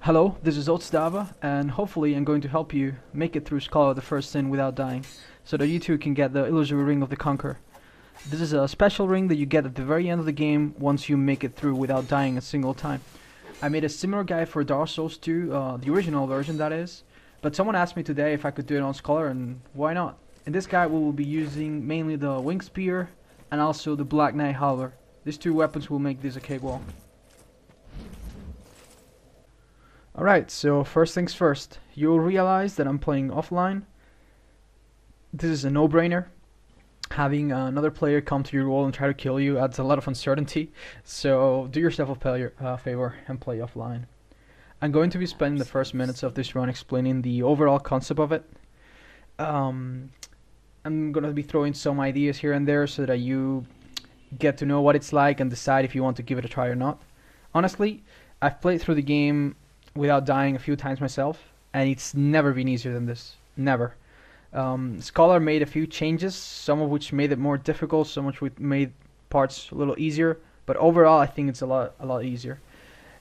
Hello, this is Otstava, and hopefully I'm going to help you make it through Scholar the First Sin without dying, so that you too can get the illusory Ring of the Conqueror. This is a special ring that you get at the very end of the game once you make it through without dying a single time. I made a similar guide for Dark Souls 2, the original version that is, but someone asked me today if I could do it on Scholar, and why not? In this guide we will be using mainly the Wing Spear and also the Black Knight Halberd. These two weapons will make this a cakewalk. Alright, so first things first, you'll realize that I'm playing offline. This is a no-brainer. Having another player come to your role and try to kill you adds a lot of uncertainty, so do yourself a favor and play offline. I'm going to be spending the first minutes of this run explaining the overall concept of it. I'm going to be throwing some ideas here and there so that you get to know what it's like and decide if you want to give it a try or not. Honestly, I've played through the game without dying a few times myself, and it's never been easier than this. Never. Scholar made a few changes, some of which made it more difficult, some of which made parts a little easier, but overall I think it's a lot easier.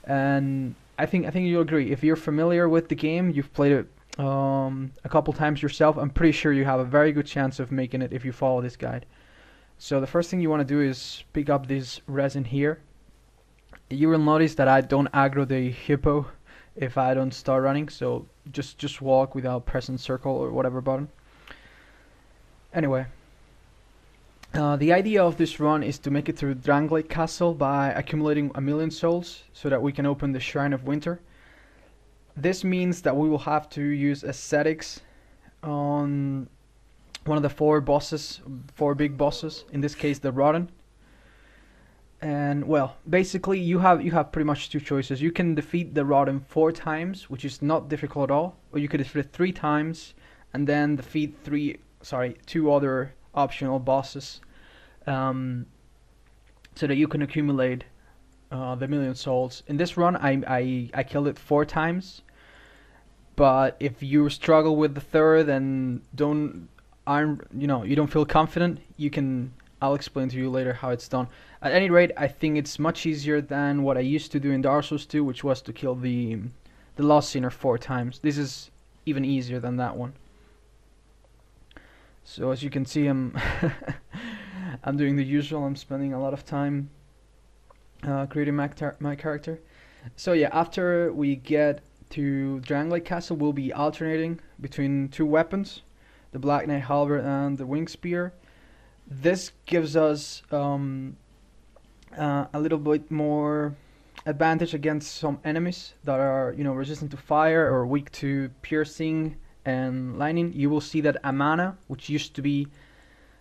And I think you'll agree. If you're familiar with the game, you've played it a couple times yourself, I'm pretty sure you have a very good chance of making it if you follow this guide. So the first thing you want to do is pick up this resin here. You will notice that I don't aggro the hippo if I don't start running, so just walk without pressing circle or whatever button. Anyway, the idea of this run is to make it through Dranglade Castle by accumulating 1,000,000 souls so that we can open the Shrine of Winter. This means that we will have to use ascetics on one of the four big bosses, in this case the Rotten. And well, basically you have pretty much two choices. You can defeat the Rotten 4 times, which is not difficult at all, or you could defeat it 3 times and then defeat two other optional bosses, so that you can accumulate the 1,000,000 souls. In this run, I killed it 4 times, but if you struggle with the third and you don't feel confident, I'll explain to you later how it's done. At any rate, I think it's much easier than what I used to do in Dark Souls 2, which was to kill the Lost Sinner 4 times. This is even easier than that one. So as you can see, I'm I'm doing the usual. I'm spending a lot of time creating my character. So yeah, after we get to Dranglade Castle, we'll be alternating between 2 weapons, the Black Knight Halberd and the Wing Spear. This gives us a little bit more advantage against some enemies that are resistant to fire or weak to piercing and lightning. You will see that Amana, which used to be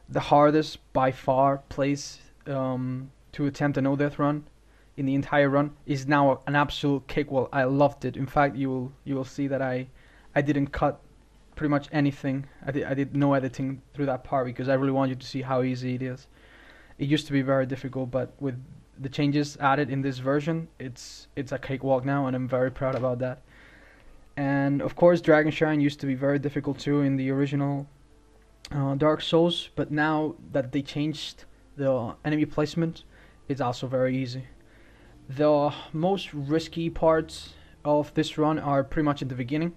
the hardest by far place to attempt a no-death run in the entire run, is now an absolute cakewalk. I loved it. In fact, you will see that I didn't cut pretty much anything. I did no editing through that part because I really want you to see how easy it is. It used to be very difficult, but with the changes added in this version, it's a cakewalk now, and I'm very proud about that. And of course, Dragon Shrine used to be very difficult too in the original Dark Souls, but now that they changed the enemy placement, it's also very easy. The most risky parts of this run are pretty much at the beginning.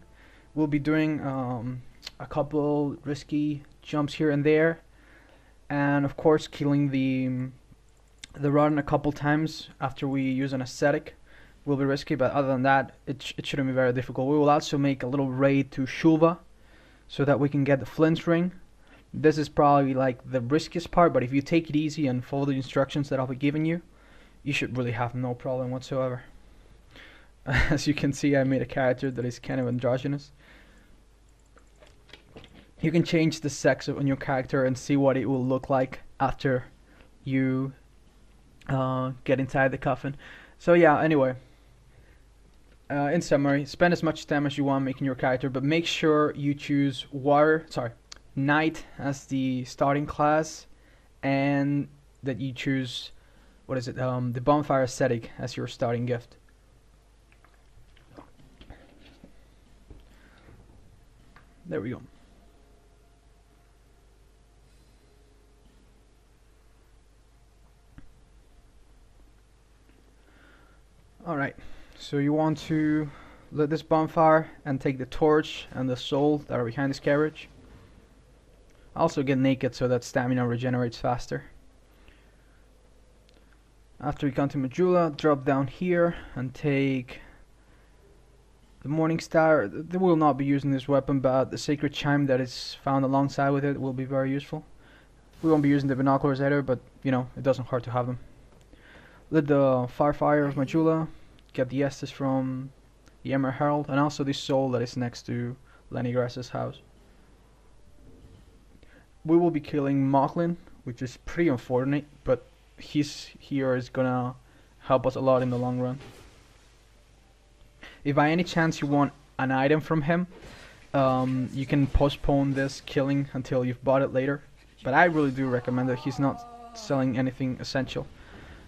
We'll be doing a couple risky jumps here and there, and of course killing the Rotten a couple times after we use an ascetic will be risky, but other than that, it shouldn't be very difficult. We will also make a little raid to Shulva so that we can get the Flint Ring. This is probably like the riskiest part, but if you take it easy and follow the instructions that I'll be giving you, you should really have no problem whatsoever. As you can see, I made a character that is kind of androgynous. You can change the sex on your character and see what it will look like after you get inside the coffin. So yeah, anyway, in summary, spend as much time as you want making your character, but make sure you choose Knight as the starting class, and that you choose the Bonfire Ascetic as your starting gift. There we go. Alright, so you want to lit this bonfire and take the torch and the soul that are behind this carriage. Also get naked so that stamina regenerates faster. After you come to Majula, drop down here and take the Morning Star. They will not be using this weapon, but the Sacred Chime that is found alongside with it will be very useful. We won't be using the binoculars either, but you know, it doesn't hurt to have them. Lit the Firefire of Majula, get the Estes from the Emmer Herald, and also this soul that is next to Lennygrass's house. We will be killing Mochlin, which is pretty unfortunate, but his here is gonna help us a lot in the long run. If by any chance you want an item from him, you can postpone this killing until you've bought it later. But I really do recommend that he's not selling anything essential.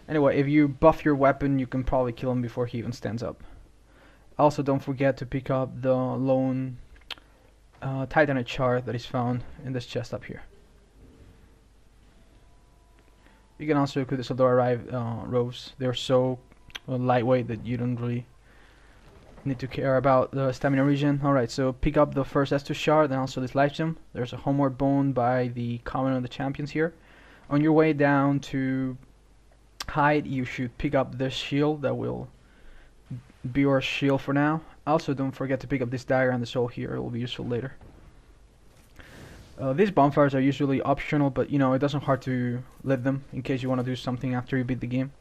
Anyway, if you buff your weapon, you can probably kill him before he even stands up. Also, don't forget to pick up the lone Titanite shard that is found in this chest up here. You can also equip the Sildora robes. They're so lightweight that you don't really need to care about the stamina regen. Alright, so pick up the first S2 shard and also this life gem. There's a homeward bone by the common of the champions here. On your way down to hide, you should pick up this shield that will be your shield for now. Also, don't forget to pick up this dagger and the soul here. It will be useful later. These bonfires are usually optional, but you know, it doesn't hurt to lit them in case you want to do something after you beat the game.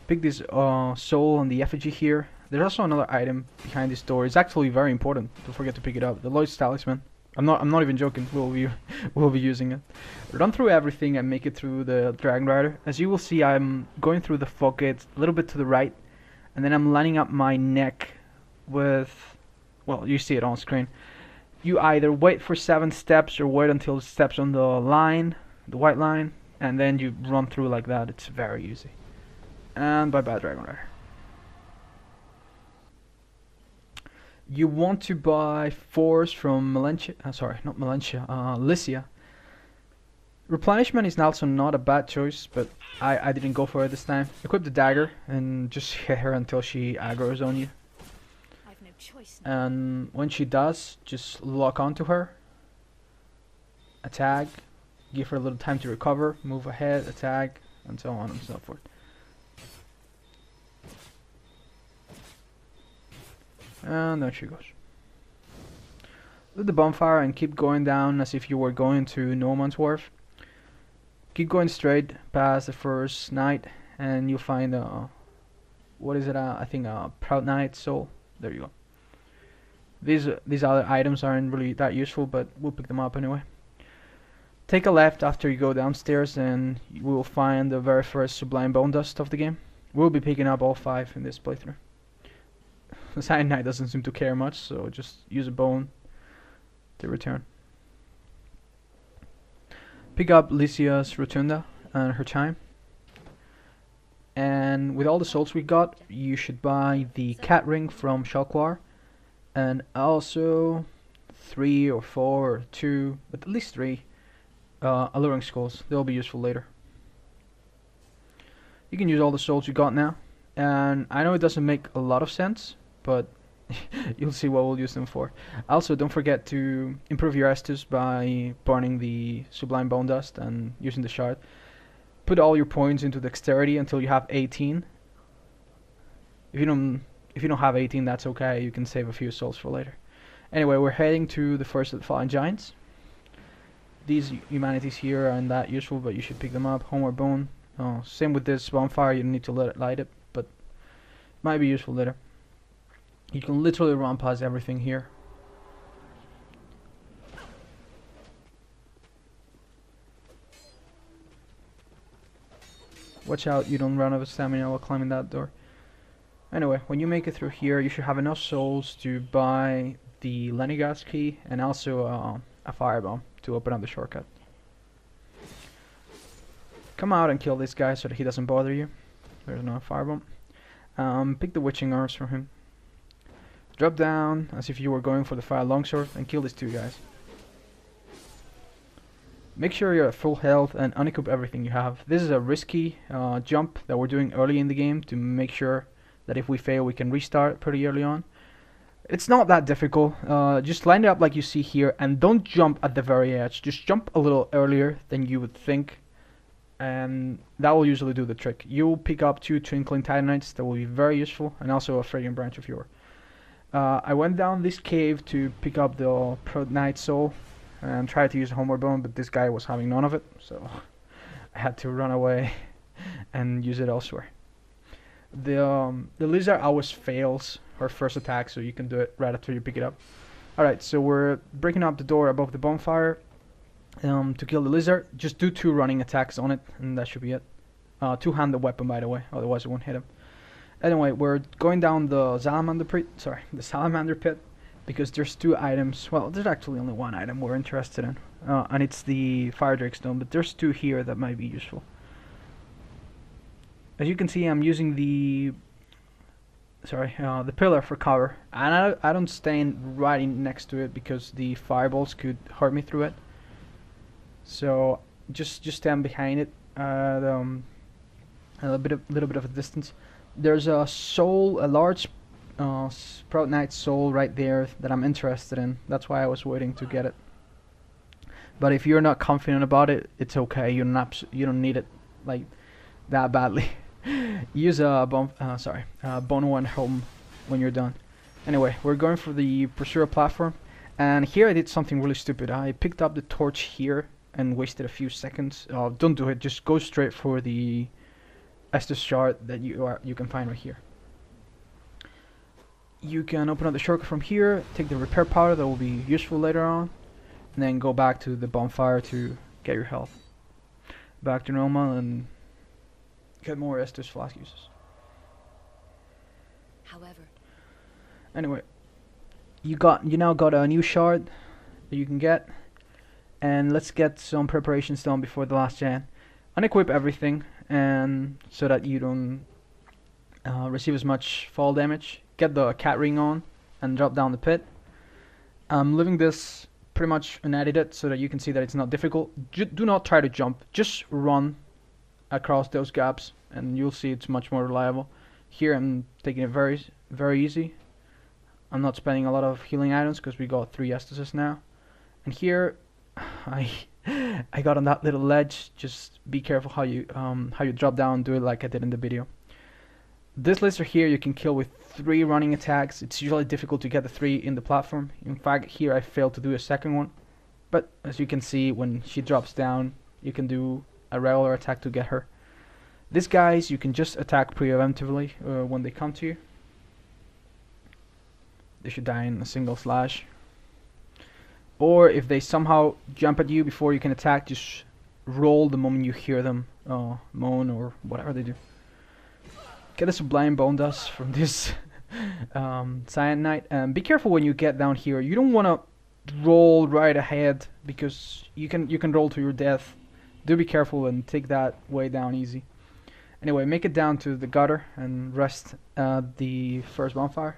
Pick this soul and the effigy here. There's also another item behind this door. It's actually very important. Don't forget to pick it up. The Lloyd's Talisman. I'm not even joking. We'll be using it. Run through everything and make it through the Dragon Rider. As you will see, I'm going through the fog gates a little bit to the right, and then I'm lining up my neck with, well, you see it on screen. You either wait for 7 steps or wait until it steps on the line, the white line, and then you run through like that. It's very easy. And bye bye, Dragon Rider. You want to buy force from Lycia. Replenishment is also not a bad choice, but I didn't go for it this time. Equip the dagger and just hit her until she aggroes on you. I've no choice. And when she does, just lock onto her. Attack. Give her a little time to recover. Move ahead, attack, and so on and so forth. And there she goes. Lit the bonfire and keep going down as if you were going to No Man's Wharf. Keep going straight past the first knight and you'll find what is it? I think a Proud Knight soul. There you go. These other items aren't really that useful, but we'll pick them up anyway. Take a left after you go downstairs and you will find the very first Sublime Bone Dust of the game. We'll be picking up all 5 in this playthrough. The Silent Knight doesn't seem to care much, so just use a bone to return. Pick up Lycia's Rotunda and her chime. And with all the souls we got, you should buy the cat ring from Shalquar. And also 3 or 4 or 2, but at least 3 alluring skulls. They'll be useful later. You can use all the souls you got now. And I know it doesn't make a lot of sense, but you'll see what we'll use them for. Also, don't forget to improve your Estus by burning the Sublime Bone Dust and using the shard. Put all your points into dexterity until you have 18. If you don't have 18, that's okay. You can save a few souls for later. Anyway, we're heading to the first of the Fallen Giants. These humanities here aren't that useful, but you should pick them up. Homeward Bone. Same with this bonfire. You don't need to light it, but might be useful later. You can literally run past everything here. Watch out you don't run out of stamina while climbing that door. Anyway, when you make it through here, you should have enough souls to buy the Lennygrass key and also a firebomb to open up the shortcut. Come out and kill this guy so that he doesn't bother you. There's no firebomb. Pick the witching arms from him. Drop down as if you were going for the fire longsword and kill these 2 guys. Make sure you're at full health and unequip everything you have. This is a risky jump that we're doing early in the game to make sure that if we fail we can restart pretty early on. It's not that difficult. Just line it up like you see here, and don't jump at the very edge. Just jump a little earlier than you would think, and that will usually do the trick. You'll pick up 2 twinkling titanites that will be very useful, and also a fragrant branch of yore. I went down this cave to pick up the Knight Soul and tried to use a homeward bone, but this guy was having none of it, so I had to run away and use it elsewhere. The lizard always fails her first attack, so you can do it right after you pick it up. Alright, so we're breaking up the door above the bonfire to kill the lizard. Just do 2 running attacks on it, and that should be it. Two-handed weapon, by the way, otherwise it won't hit him. Anyway, we're going down the salamander pit, because there's 2 items. Well, there's actually only 1 item we're interested in, and it's the fire drake stone, but there's 2 here that might be useful. As you can see, I'm using the pillar for cover, and I don't stand right next to it because the fireballs could hurt me through it. So just stand behind it at a little bit of a distance. There's a soul, a large Sprout Knight soul right there that I'm interested in. That's why I was waiting to get it. But if you're not confident about it, it's okay. You don't need it like that badly. Use a bone one home when you're done. Anyway, we're going for the pursuer platform, and here I did something really stupid. I picked up the torch here and wasted a few seconds. Don't do it. Just go straight for the Estus shard that you can find right here. You can open up the shortcut from here, take the repair powder that will be useful later on, and then go back to the bonfire to get your health back to normal and get more Estus flask uses. However, Anyway, you now got a new shard that you can get, and let's get some preparations done before the last gen. Unequip everything, and so that you don't receive as much fall damage. Get the cat ring on and drop down the pit. I'm leaving this pretty much unedited so that you can see that it's not difficult. Do not try to jump, just run across those gaps and you'll see it's much more reliable. Here I'm taking it very easy. I'm not spending a lot of healing items because we got 3 Estasis now. And here I got on that little ledge. Just be careful how you drop down. Do it like I did in the video. This lizard here you can kill with 3 running attacks. It's usually difficult to get the 3 in the platform. In fact, here I failed to do a second one. But as you can see, when she drops down, you can do a regular attack to get her. These guys you can just attack preemptively when they come to you. They should die in a single slash. Or if they somehow jump at you before you can attack, just roll the moment you hear them moan or whatever they do. Get a Sublime Bone Dust from this Cyan Knight. And be careful when you get down here. You don't want to roll right ahead because you can roll to your death. Do be careful and take that way down easy. Anyway, make it down to the gutter and rest at the first bonfire.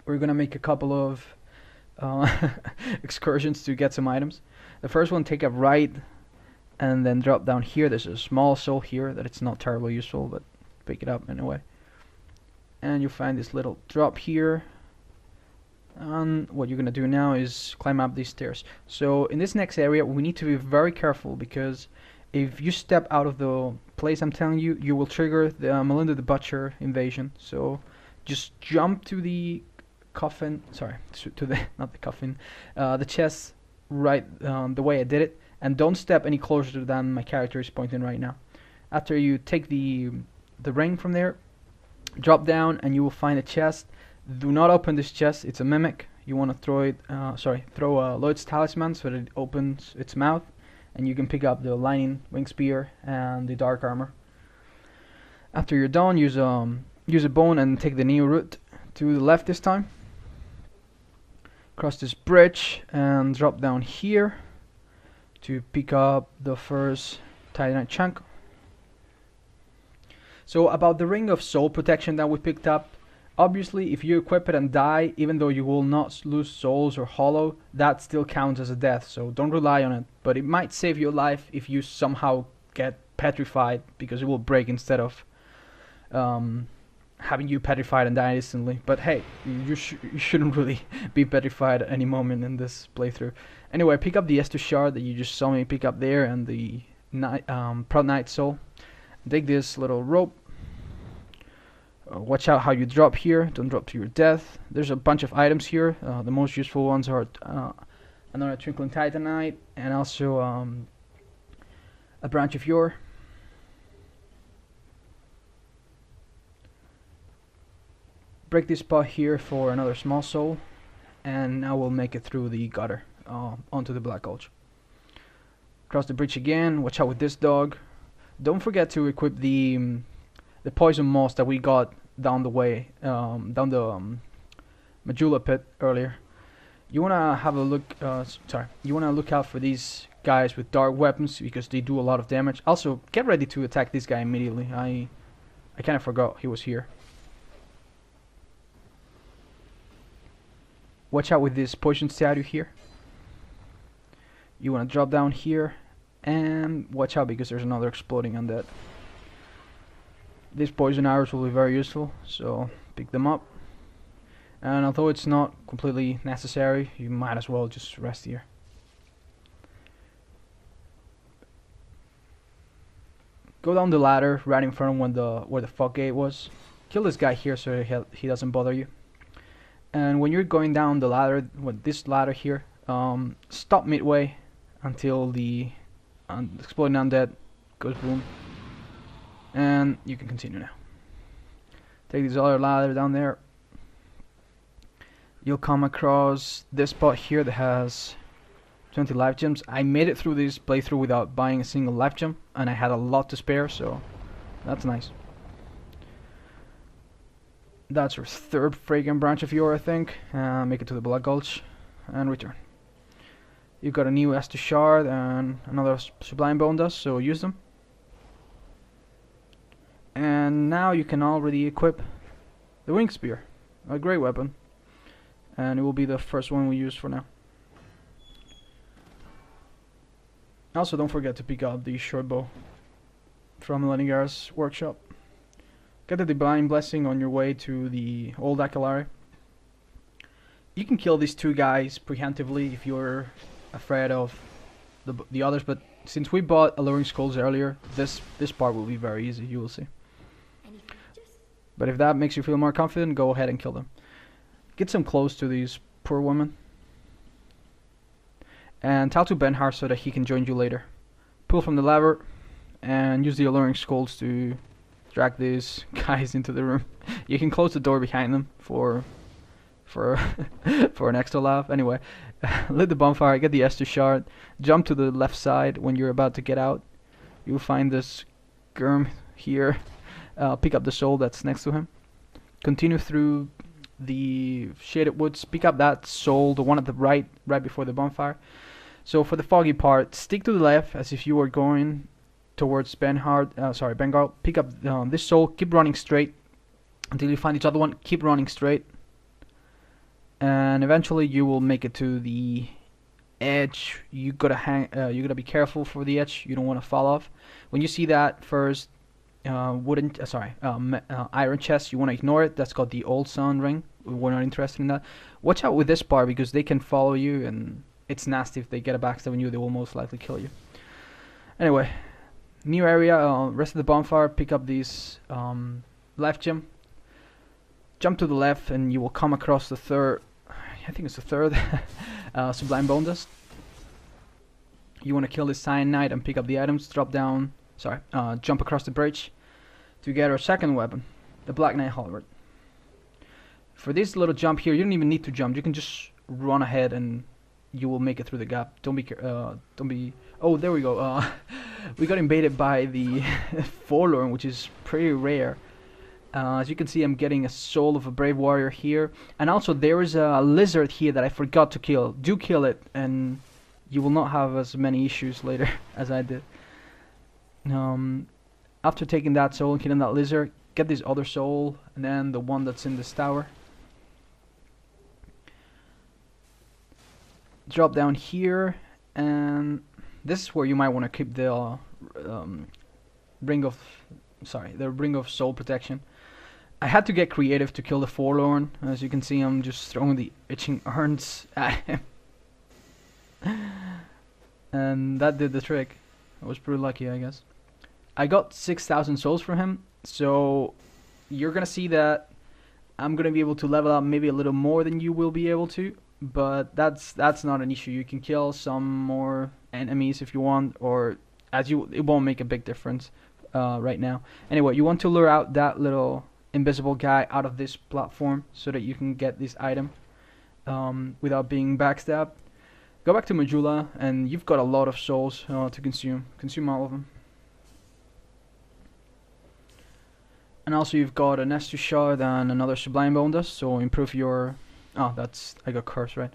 We're gonna make a couple of excursions to get some items. The first one, take a right and then drop down here. There's a small soul here that it's not terribly useful, but pick it up anyway. And you'll find this little drop here. And what you're gonna do now is climb up these stairs. So in this next area we need to be very careful, because if you step out of the place I'm telling you, you will trigger the Melinda the Butcher invasion. So just jump to the coffin, to the not the coffin, the chest right the way I did it, and don't step any closer than my character is pointing right now. After you take the ring from there, drop down and you will find a chest. Do not open this chest, it's a mimic. You want to throw it, throw Lloyd's Talisman so that it opens its mouth, and you can pick up the Lightning Wing Spear and the Dark Armor. After you're done, use a bone and take the Neo route to the left this time. Cross this bridge and drop down here to pick up the first Titanite chunk. So about the Ring of Soul Protection that we picked up, obviously if you equip it and die, even though you will not lose souls or hollow, that still counts as a death, so don't rely on it. But it might save your life if you somehow get petrified, because it will break instead of having you petrified and die instantly. But hey, you shouldn't really be petrified at any moment in this playthrough. Anyway, pick up the Estus shard that you just saw me pick up there, and the Proud Knight soul. Take this little rope. Watch out how you drop here. Don't drop to your death. There's a bunch of items here. The most useful ones are another Twinkling Titanite and also a branch of yore. Break this spot here for another small soul, and now we'll make it through the gutter onto the Black Gulch. Cross the bridge again. Watch out with this dog. Don't forget to equip the poison moss that we got down the way, down the Majula pit earlier. You wanna have a look. You wanna look out for these guys with dark weapons because they do a lot of damage. Also, get ready to attack this guy immediately. I kind of forgot he was here. Watch out with this poison statue here. You wanna drop down here, and watch out because there's another exploding undead. These poison arrows will be very useful, so pick them up. And although it's not completely necessary, you might as well just rest here. Go down the ladder right in front of where the fog gate was. Kill this guy here so he doesn't bother you. And when you're going down the ladder, with this ladder here, stop midway until the exploding undead goes boom. And you can continue now. Take this other ladder down there. You'll come across this spot here that has 20 life gems. I made it through this playthrough without buying a single life gem, and I had a lot to spare, so that's nice. That's our third fragrant branch of yore, I think. Make it to the Black Gulch and return. You've got a new Estus shard and another Sublime Bone dust, so use them. And now you can already equip the Wing Spear, a great weapon, and it will be the first one we use for now. Also, don't forget to pick up the short bow from Lennigar's workshop. Get the Divine Blessing on your way to the Old Aquilare. You can kill these two guys preemptively if you're afraid of the others, but since we bought Alluring Skulls earlier, this part will be very easy, you will see. But if that makes you feel more confident, go ahead and kill them. Get some close to these poor women. And tell to Benhar so that he can join you later. Pull from the lever and use the Alluring Skulls to drag these guys into the room. You can close the door behind them for an extra laugh. Anyway, lit the bonfire, get the Estus shard, jump to the left side when you're about to get out. You'll find this Gurm here. Pick up the soul that's next to him. Continue through the shaded woods. Pick up that soul, the one at the right before the bonfire. So for the foggy part, stick to the left as if you were going towards Bengal. Pick up this soul. Keep running straight until you find each other one. Keep running straight, and eventually you will make it to the edge. You gotta be careful for the edge. You don't want to fall off. When you see that first iron chest, you want to ignore it. That's called the Old Sun Ring. We're not interested in that. Watch out with this part because they can follow you, and it's nasty if they get a backstab on you. They will most likely kill you. Anyway, new area. Rest of the bonfire. Pick up these life gem. Jump to the left, and you will come across the third. I think it's the third Sublime Bone Dust. You want to kill this Cyanide and pick up the items. Drop down. Jump across the bridge to get our second weapon, the Black Knight Halberd. For this little jump here, you don't even need to jump. You can just run ahead, and you will make it through the gap. Don't be. Oh, there we go. We got invaded by the Forlorn, which is pretty rare. As you can see, I'm getting a soul of a brave warrior here, and also there is a lizard here that I forgot to kill. Do kill it, and you will not have as many issues later as I did. After taking that soul and killing that lizard, get this other soul, and then the one that's in this tower. Drop down here, and this is where you might want to keep the ring of soul protection. I had to get creative to kill the Forlorn. As you can see, I'm just throwing the itching urns at him. And that did the trick. I was pretty lucky, I guess. I got 6,000 souls from him, so you're gonna see that I'm gonna be able to level up maybe a little more than you will be able to, but that's not an issue. You can kill some more enemies if you want, or it won't make a big difference right now. Anyway, you want to lure out that little invisible guy out of this platform so that you can get this item without being backstabbed. Go back to Majula, and you've got a lot of souls to consume. Consume all of them. And also you've got an S2 shard and another Sublime Bone Dust, so improve your... Oh, I got cursed, right?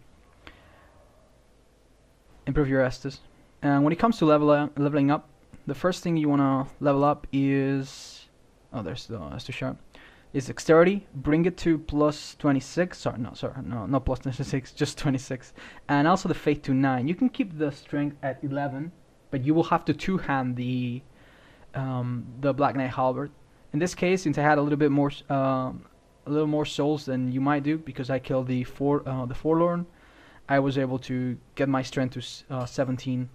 Improve your Estus. And when it comes to leveling up, the first thing you want to level up is... Oh, there's the S2 shard. Is Dexterity. Bring it to plus 26. No, not plus 26, just 26. And also the Faith to 9. You can keep the Strength at 11, but you will have to two-hand the Black Knight Halberd. In this case, since I had a little more souls than you might do, because I killed the Forlorn, I was able to get my strength to 17.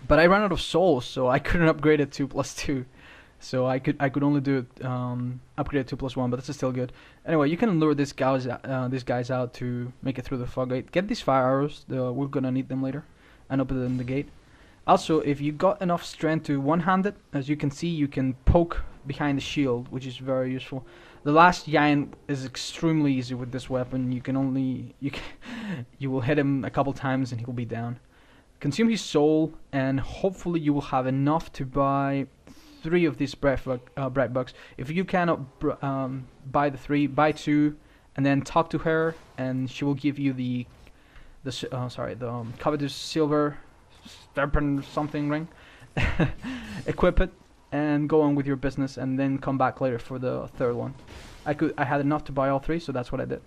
But I ran out of souls, so I couldn't upgrade it to plus 2. So I could only do it upgrade it to plus 1, but this is still good. Anyway, you can lure these guys out to make it through the fog gate. Get these fire arrows. We're gonna need them later, and open the gate. Also, if you got enough strength to one-hand it, as you can see, you can poke behind the shield, which is very useful. The last giant is extremely easy with this weapon. You will hit him a couple times and he will be down. Consume his soul, and hopefully you will have enough to buy 3 of these bright bucks. If you cannot buy the 3, buy 2, and then talk to her, and she will give you the covetous silver serpent something ring. Equip it and go on with your business, and then come back later for the 3rd one. I had enough to buy all 3, so that's what I did.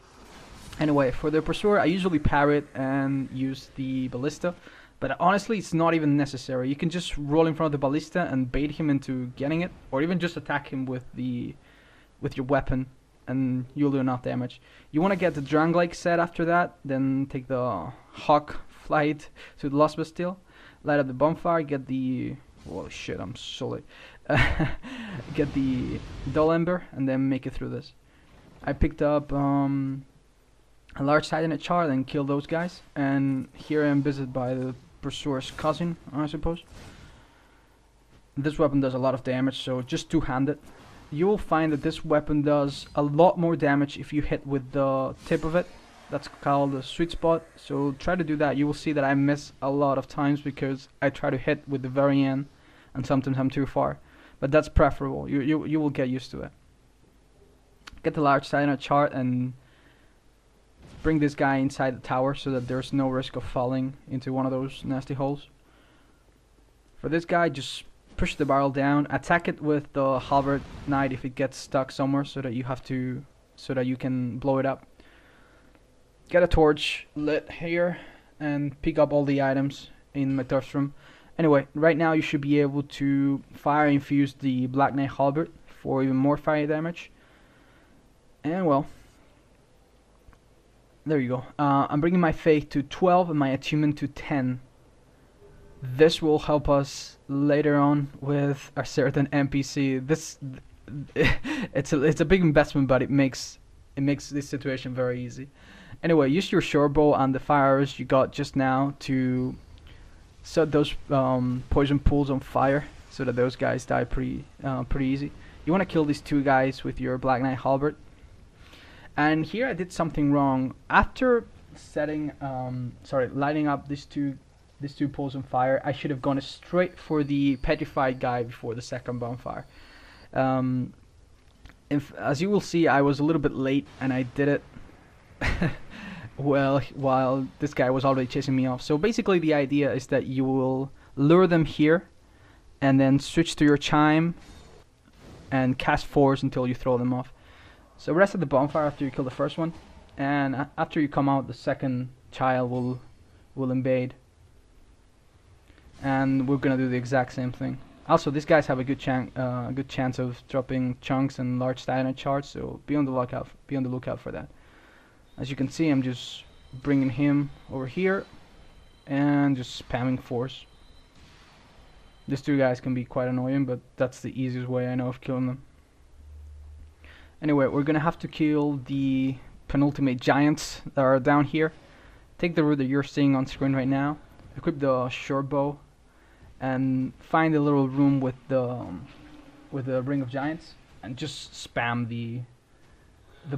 Anyway, for the pursuer, I usually parry it and use the ballista, but honestly, it's not even necessary. You can just roll in front of the ballista and bait him into getting it, or even just attack him with your weapon, and you'll do enough damage. You want to get the Dranglike set after that, then take the Hawk Flight to the Lost Bastille, light up the bonfire, get the... Holy shit, I'm so late. Get the Dull Ember, and then make it through this. I picked up a large Titanite Shard and killed those guys, and here I am visited by the Pursuer's cousin, I suppose. This weapon does a lot of damage, so just two-hand it. You will find that this weapon does a lot more damage if you hit with the tip of it. That's called the sweet spot, so try to do that. You will see that I miss a lot of times because I try to hit with the very end, and sometimes I'm too far. But that's preferable. You will get used to it. Get the large Titanite chart and bring this guy inside the tower so that there's no risk of falling into one of those nasty holes. For this guy, just push the barrel down, attack it with the halberd knight if it gets stuck somewhere, so that you can blow it up. Get a torch lit here and pick up all the items in my thirst room. Anyway, right now you should be able to fire infuse the Black Knight halberd for even more fire damage. And well, there you go. I'm bringing my faith to 12 and my attunement to 10. This will help us later on with a certain NPC. It's a big investment, but it makes this situation very easy. Anyway, use your short bow and the fire arrows you got just now to set those poison pools on fire, so that those guys die pretty easy. You want to kill these 2 guys with your Black Knight halberd. And here I did something wrong. After lighting up these two pools on fire, I should have gone straight for the petrified guy before the second bonfire. As you will see, I was a little bit late, and I did it well while this guy was already chasing me off. So basically the idea is that you will lure them here, and then switch to your chime and cast force until you throw them off. So rest at the bonfire after you kill the first one, and after you come out, the second child will invade, and we're gonna do the exact same thing. Also, these guys have a good chance of dropping chunks and large stamina charts, so be on the lookout. Be on the lookout for that. As you can see, I'm just bringing him over here and just spamming force. These two guys can be quite annoying, but that's the easiest way I know of killing them. Anyway, we're gonna have to kill the penultimate giants that are down here. Take the route that you're seeing on screen right now. Equip the short bow and find a little room with the ring of giants and just spam the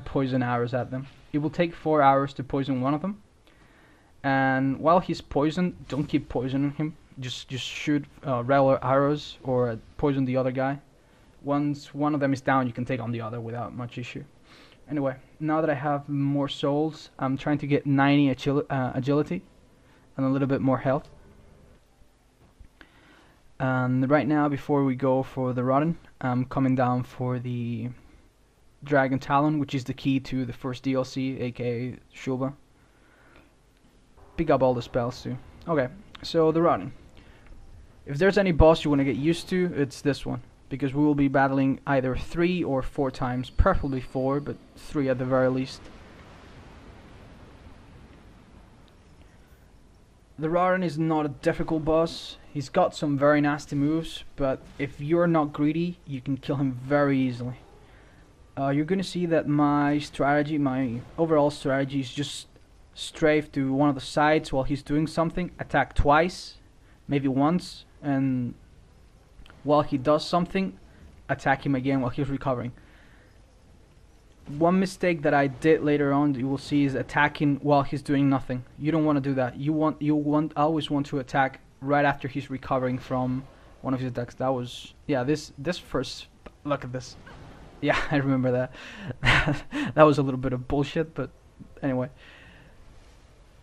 poison arrows at them. It will take 4 hours to poison one of them, and while he's poisoned, don't keep poisoning him. Just shoot regular arrows or poison the other guy. Once one of them is down, you can take on the other without much issue. Anyway, now that I have more souls, I'm trying to get 90 agility and a little bit more health. And right now, before we go for the Rotten, I'm coming down for the Dragon Talon, which is the key to the first DLC, aka Shulba. Pick up all the spells too. Okay, so the Rotten. If there's any boss you want to get used to, it's this one, because we will be battling either 3 or 4 times, preferably 4, but 3 at the very least. The Rotten is not a difficult boss. He's got some very nasty moves, but if you're not greedy, you can kill him very easily. You're gonna see that my overall strategy is just strafe to one of the sides while he's doing something, attack twice, maybe once, and while he does something, attack him again while he's recovering. One mistake that I did later on, you will see, is attacking while he's doing nothing. You don't want to do that. You always want to attack right after he's recovering from one of his attacks. That was, yeah, this first, look at this. Yeah, I remember that. That was a little bit of bullshit, but anyway.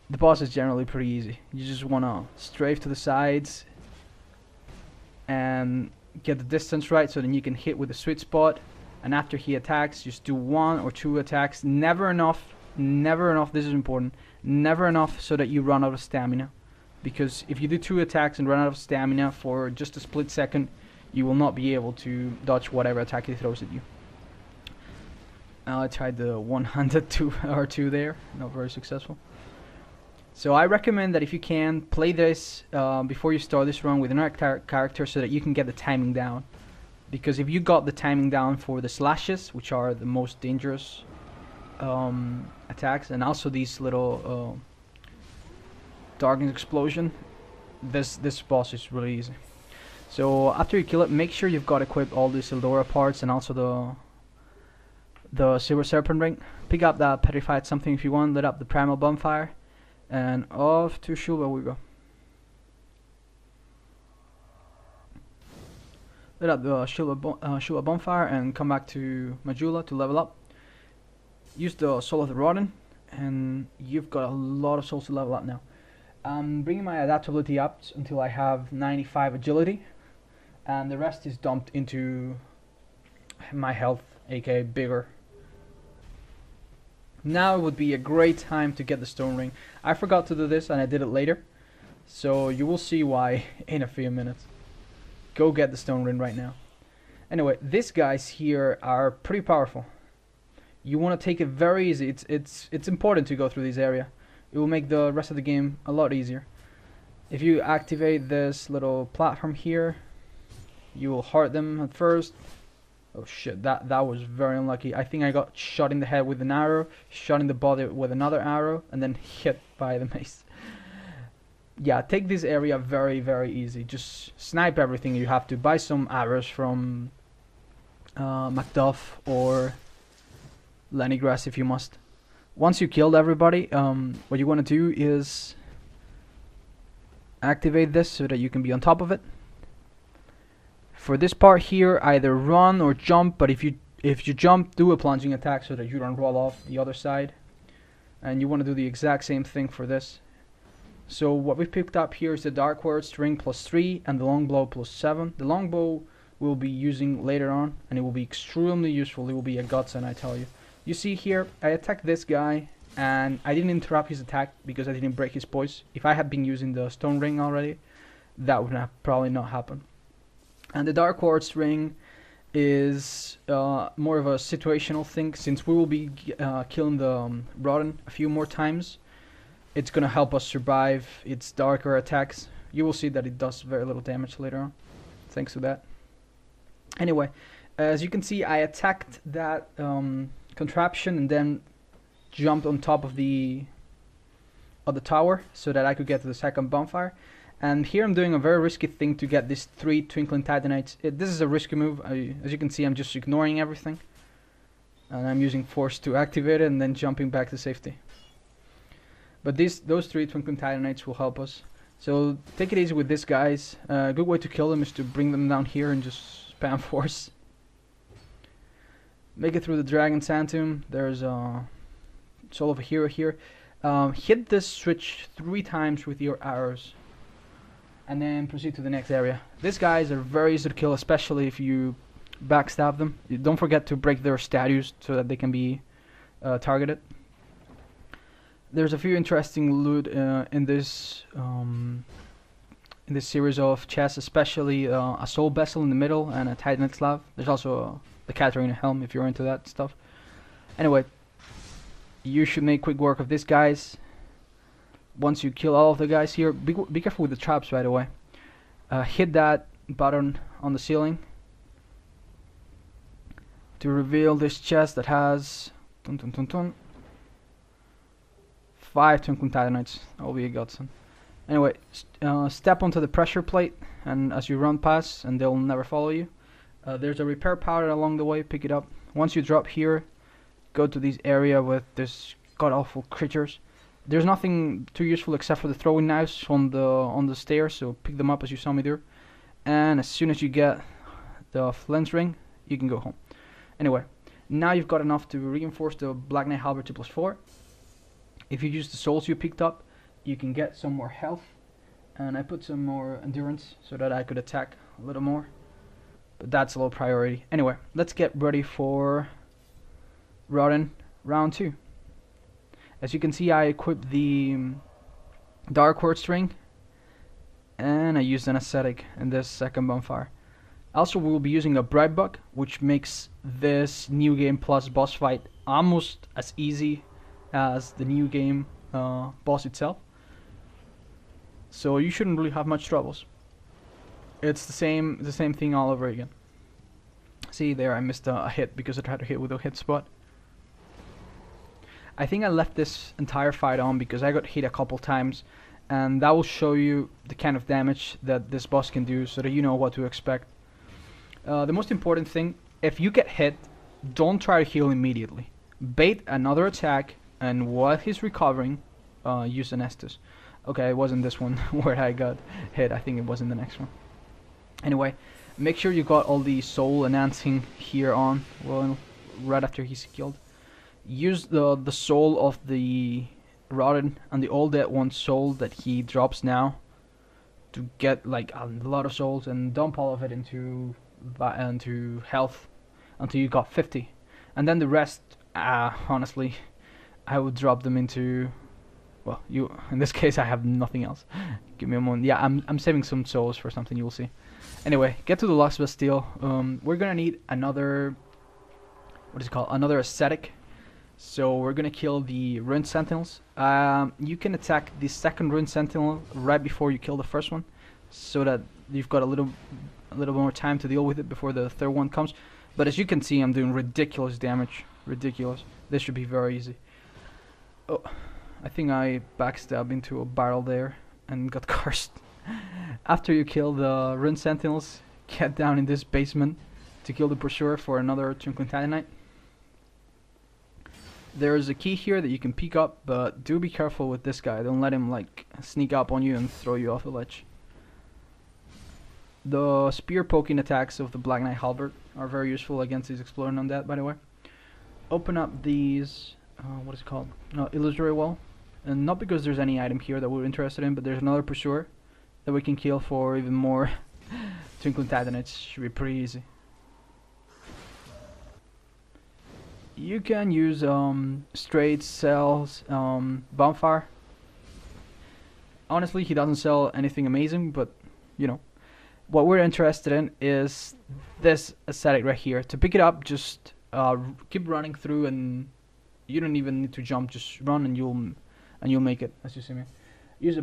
The boss is generally pretty easy. You just want to strafe to the sides and get the distance right so then you can hit with the sweet spot. And after he attacks, just do 1 or 2 attacks. Never enough, this is important. Never enough so that you run out of stamina. Because if you do 2 attacks and run out of stamina for just a split second, you will not be able to dodge whatever attack he throws at you. I tried the one-handed R2 there, not very successful. So I recommend that if you can, play this before you start this run with another character so that you can get the timing down. Because if you got the timing down for the slashes, which are the most dangerous attacks, and also these little darkness explosion, this boss is really easy. So after you kill it, make sure you've got equipped all the Sildora parts and also the Silver Serpent Ring. Pick up that petrified something if you want, lit up the primal bonfire, and off to Shulba we go. Lit up the Shulba bonfire and come back to Majula to level up. Use the Soul of the Rotten, and you've got a lot of souls to level up now. I'm bringing my adaptability up until I have 95 agility, and the rest is dumped into my health, aka bigger. Now would be a great time to get the stone ring. I forgot to do this and I did it later, so you will see why in a few minutes. Go get the stone ring right now. Anyway, these guys here are pretty powerful. You want to take it very easy. It's important to go through this area. It will make the rest of the game a lot easier. If you activate this little platform here, you will hurt them at first. Oh shit, that was very unlucky. I think I got shot in the head with an arrow, shot in the body with another arrow, and then hit by the mace. Yeah, take this area very, very easy. Just snipe everything you have to. Buy some arrows from Macduff or Lennygrass if you must. Once you killed everybody, what you want to do is activate this so that you can be on top of it. For this part here, either run or jump, but if you jump, do a plunging attack so that you don't roll off the other side. And you want to do the exact same thing for this. So what we've picked up here is the Dark Word String +3 and the Longbow +7. The Longbow we'll be using later on, and it will be extremely useful. It will be a godsend, I tell you. You see here, I attacked this guy, and I didn't interrupt his attack because I didn't break his poise. If I had been using the Stone Ring already, that would have probably not happened. And the Dark Quartz ring is more of a situational thing. Since we will be killing the Rotten a few more times, it's gonna help us survive its darker attacks. You will see that it does very little damage later on, thanks to that. Anyway, as you can see, I attacked that contraption and then jumped on top of the tower so that I could get to the second bonfire. And here I'm doing a very risky thing to get these 3 twinkling titanites. This is a risky move. As you can see, I'm just ignoring everything. And I'm using force to activate it and then jumping back to safety. But those 3 twinkling titanites will help us. So take it easy with these guys. A good way to kill them is to bring them down here and just spam force. Make it through the Dragon Santum. There's a Soul of a Hero here. Hit this switch 3 times with your arrows. And then proceed to the next area. These guys are very easy to kill, especially if you backstab them. Don't forget to break their statues so that they can be targeted. There's a few interesting loot in this series of chests, especially a soul vessel in the middle and a titanite slab. There's also the Katarina helm if you're into that stuff. Anyway, you should make quick work of these guys. Once you kill all of the guys here, be careful with the traps, by the way. Hit that button on the ceiling to reveal this chest that has 5 twinkling titanites. That will be a godsend. Anyway, step onto the pressure plate, and as you run past, and they'll never follow you. There's a repair powder along the way. Pick it up. Once you drop here, go to this area with this god-awful creatures. There's nothing too useful except for the throwing knives on the stairs, so pick them up as you saw me do. And as soon as you get the flint ring, you can go home. Anyway, now you've got enough to reinforce the Black Knight Halberd 2+4. If you use the souls you picked up, you can get some more health. And I put some more endurance so that I could attack a little more. But that's a low priority. Anyway, let's get ready for Rotten round 2. As you can see, I equipped the Dark Quartz ring, and I used an ascetic in this second bonfire. Also, we will be using a bribe bug, which makes this new game plus boss fight almost as easy as the new game boss itself. So you shouldn't really have much troubles. It's the same thing all over again. See there, I missed a hit because I tried to hit with a hit spot. I think I left this entire fight on because I got hit a couple times, and that will show you the kind of damage that this boss can do so that you know what to expect. The most important thing, if you get hit, don't try to heal immediately. Bait another attack, and while he's recovering, use an Estus. Okay, it wasn't this one where I got hit, I think it was in the next one. Anyway, make sure you got all the soul enhancing here on, well, right after he's killed. Use the soul of the Rotten and the Undead one's soul that he drops now to get like a lot of souls, and dump all of it into health until you got 50, and then the rest, honestly, I would drop them into, well, you in this case I have nothing else. Give me a moment. Yeah, I'm saving some souls for something you will see. Anyway, get to the Lux Bastille. We're gonna need another, what is it called? Another ascetic. So we're gonna kill the Rune Sentinels. You can attack the second Rune Sentinel right before you kill the first one, so that you've got a little more time to deal with it before the third one comes. But as you can see, I'm doing ridiculous damage. Ridiculous. This should be very easy. Oh, I think I backstabbed into a barrel there and got cursed. After you kill the Rune Sentinels, get down in this basement to kill the Pursuer for another Twinkling Titanite. There's a key here that you can pick up, but do be careful with this guy. Don't let him like sneak up on you and throw you off the ledge. The spear poking attacks of the Black Knight Halberd are very useful against these Exploring Undead, by the way. Open up these, what is it called? No, Illusory Wall. And not because there's any item here that we're interested in, but there's another Pursuer that we can kill for even more Twinkling Titanites. Should be pretty easy. You can use straight sells bonfire. Honestly, he doesn't sell anything amazing, but you know, what we're interested in is this ascetic right here. To pick it up, just keep running through, and you don't even need to jump. Just run, and you'll make it. As you see me, use a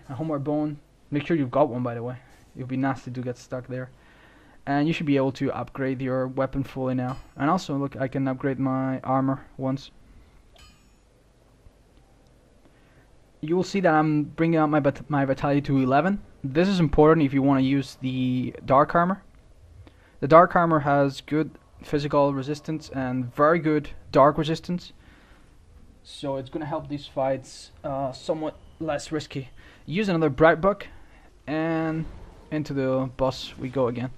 a homeward bone. Make sure you've got one, by the way. It would be nasty to get stuck there. And you should be able to upgrade your weapon fully now. And also, look, I can upgrade my armor once. You will see that I'm bringing up my vitality to 11. This is important if you want to use the dark armor. The dark armor has good physical resistance and very good dark resistance. So it's going to help these fights somewhat less risky. Use another bright buck, and into the boss we go again.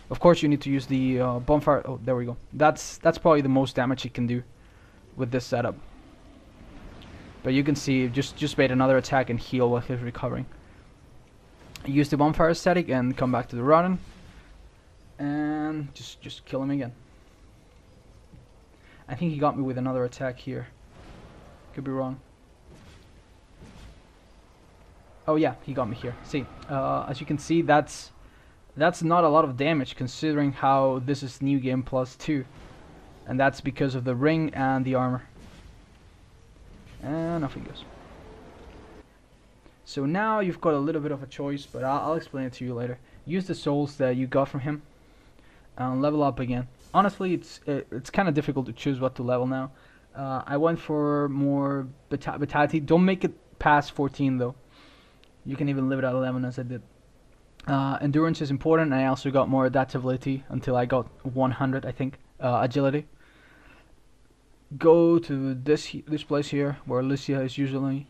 Of course, you need to use the bonfire. Oh, there we go. That's probably the most damage it can do with this setup. But you can see, just made another attack and heal while he's recovering. Use the bonfire ascetic and come back to the rotten, and just kill him again. I think he got me with another attack here. Could be wrong. Oh yeah, he got me here. See, as you can see, that's not a lot of damage considering how this is new game +2, and that's because of the ring and the armor. And off he goes. So now you've got a little bit of a choice, but I'll explain it to you later. Use the souls that you got from him and level up again. Honestly, it's kind of difficult to choose what to level now. I went for more vitality. Don't make it past 14 though. You can even leave it at 11 as I did. Endurance is important. I also got more adaptability until I got 100, I think. Agility. Go to this place here where Alicia is usually,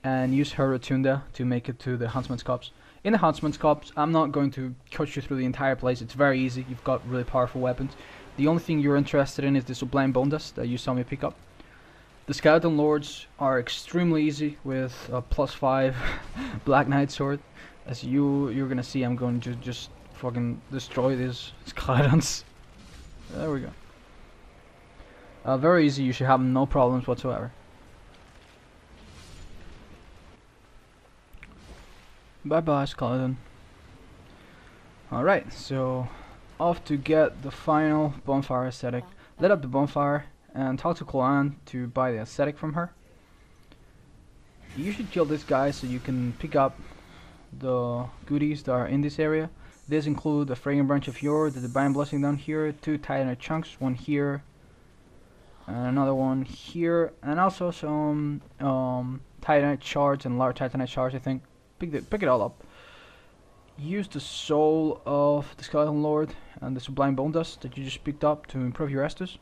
and use her rotunda to make it to the Huntsman's Copse. In the Huntsman's Copse, I'm not going to coach you through the entire place. It's very easy. You've got really powerful weapons. The only thing you're interested in is the Sublime Bone Dust that you saw me pick up. The Skeleton Lords are extremely easy with a +5 Black Knight sword. As you're gonna see, I'm going to just fucking destroy these skeletons. There we go. Very easy. You should have no problems whatsoever. Bye bye, skeleton. Alright, so off to get the final bonfire ascetic. Lit up the bonfire and talk to Clan to buy the ascetic from her. You should kill this guy so you can pick up the goodies that are in this area. These include the Fragrant Branch of Yore, the Divine Blessing down here, 2 Titanite chunks, 1 here, and another one here, and also some Titanite shards and large Titanite shards, I think. Pick it all up. Use the soul of the Skeleton Lord and the Sublime Bone Dust that you just picked up to improve your Estus.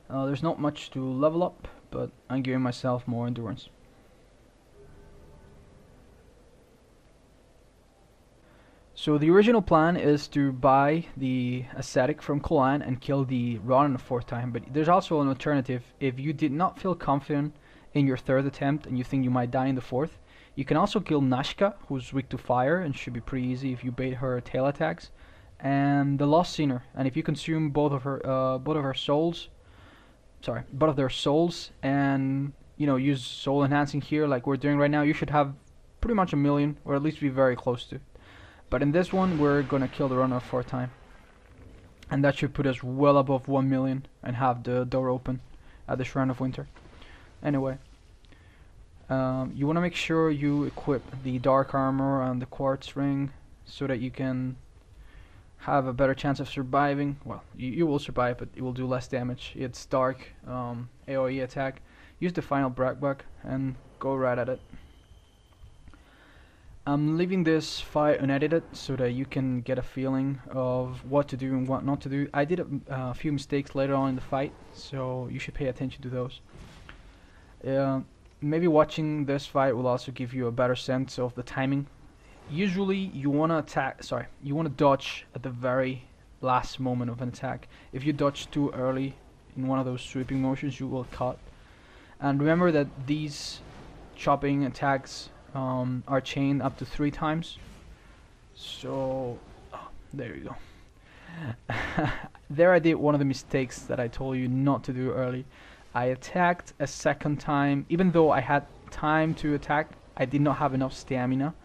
There's not much to level up, but I'm giving myself more endurance. So the original plan is to buy the ascetic from Kolan and kill the Ronin a 4th time, but there's also an alternative. If you did not feel confident in your 3rd attempt and you think you might die in the 4th, you can also kill Nashka, who's weak to fire and should be pretty easy if you bait her tail attacks, and the Lost Sinner. And if you consume both of their souls, and use soul enhancing here like we're doing right now, you should have pretty much 1 million, or at least be very close to. But in this one, we're gonna kill the runner 4th time, and that should put us well above 1 million and have the door open at the Shrine of Winter. Anyway, you want to make sure you equip the dark armor and the quartz ring so that you can have a better chance of surviving. Well, you will survive, but it will do less damage. It's dark AoE attack. Use the final Brackbuck and go right at it. I'm leaving this fight unedited so that you can get a feeling of what to do and what not to do. I did a few mistakes later on in the fight, so you should pay attention to those. Maybe watching this fight will also give you a better sense of the timing. Usually you want to dodge at the very last moment of an attack. If you dodge too early in one of those sweeping motions, you will cut. And remember that these chopping attacks are chained up to 3 times. So there you go. There I did one of the mistakes that I told you not to do early. I attacked a 2nd time. Even though I had time to attack, I did not have enough stamina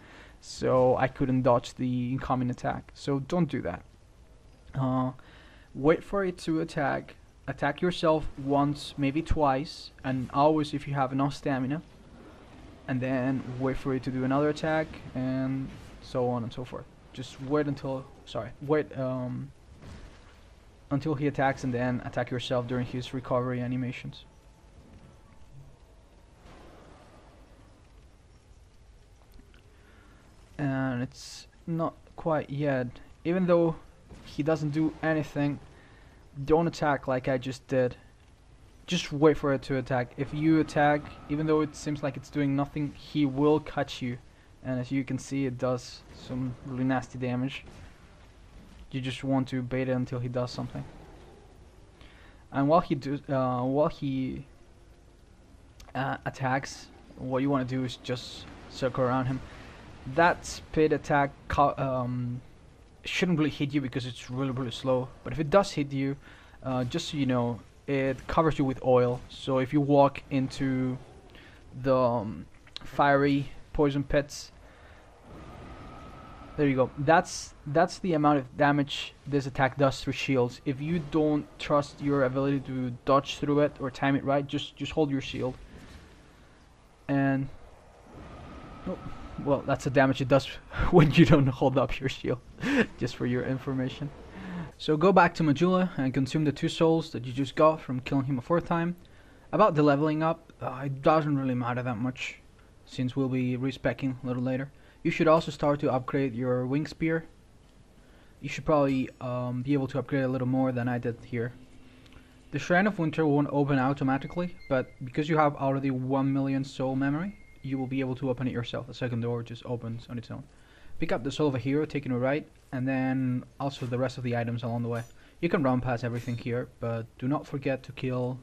so I couldn't dodge the incoming attack. So don't do that. Wait for it to attack. Attack yourself once, maybe twice, and always if you have enough stamina. And then wait for it to do another attack, and so on and so forth. Just wait until, until he attacks, and then attack yourself during his recovery animations. And it's not quite yet. Even though he doesn't do anything, don't attack like I just did. Just wait for it to attack. If you attack, even though it seems like it's doing nothing, he will catch you. And as you can see, it does some really nasty damage. You just want to bait it until he does something. And while he attacks, what you want to do is just circle around him. That spit attack shouldn't really hit you because it's really slow. But if it does hit you, just so you know, it covers you with oil. So if you walk into the fiery poison pits, there you go. That's the amount of damage this attack does through shields. If you don't trust your ability to dodge through it or time it right, just hold your shield. And oh, well, that's the damage it does when you don't hold up your shield. Just for your information. So go back to Majula and consume the 2 souls that you just got from killing him a 4th time. About the leveling up, it doesn't really matter that much, since we'll be respecking a little later. You should also start to upgrade your wing spear. You should probably be able to upgrade a little more than I did here. The Shrine of Winter won't open automatically, but because you have already 1 million soul memory, you will be able to open it yourself. The second door just opens on its own. Pick up the soul of a hero, taking a right, and then also the rest of the items along the way. You can run past everything here, but do not forget to kill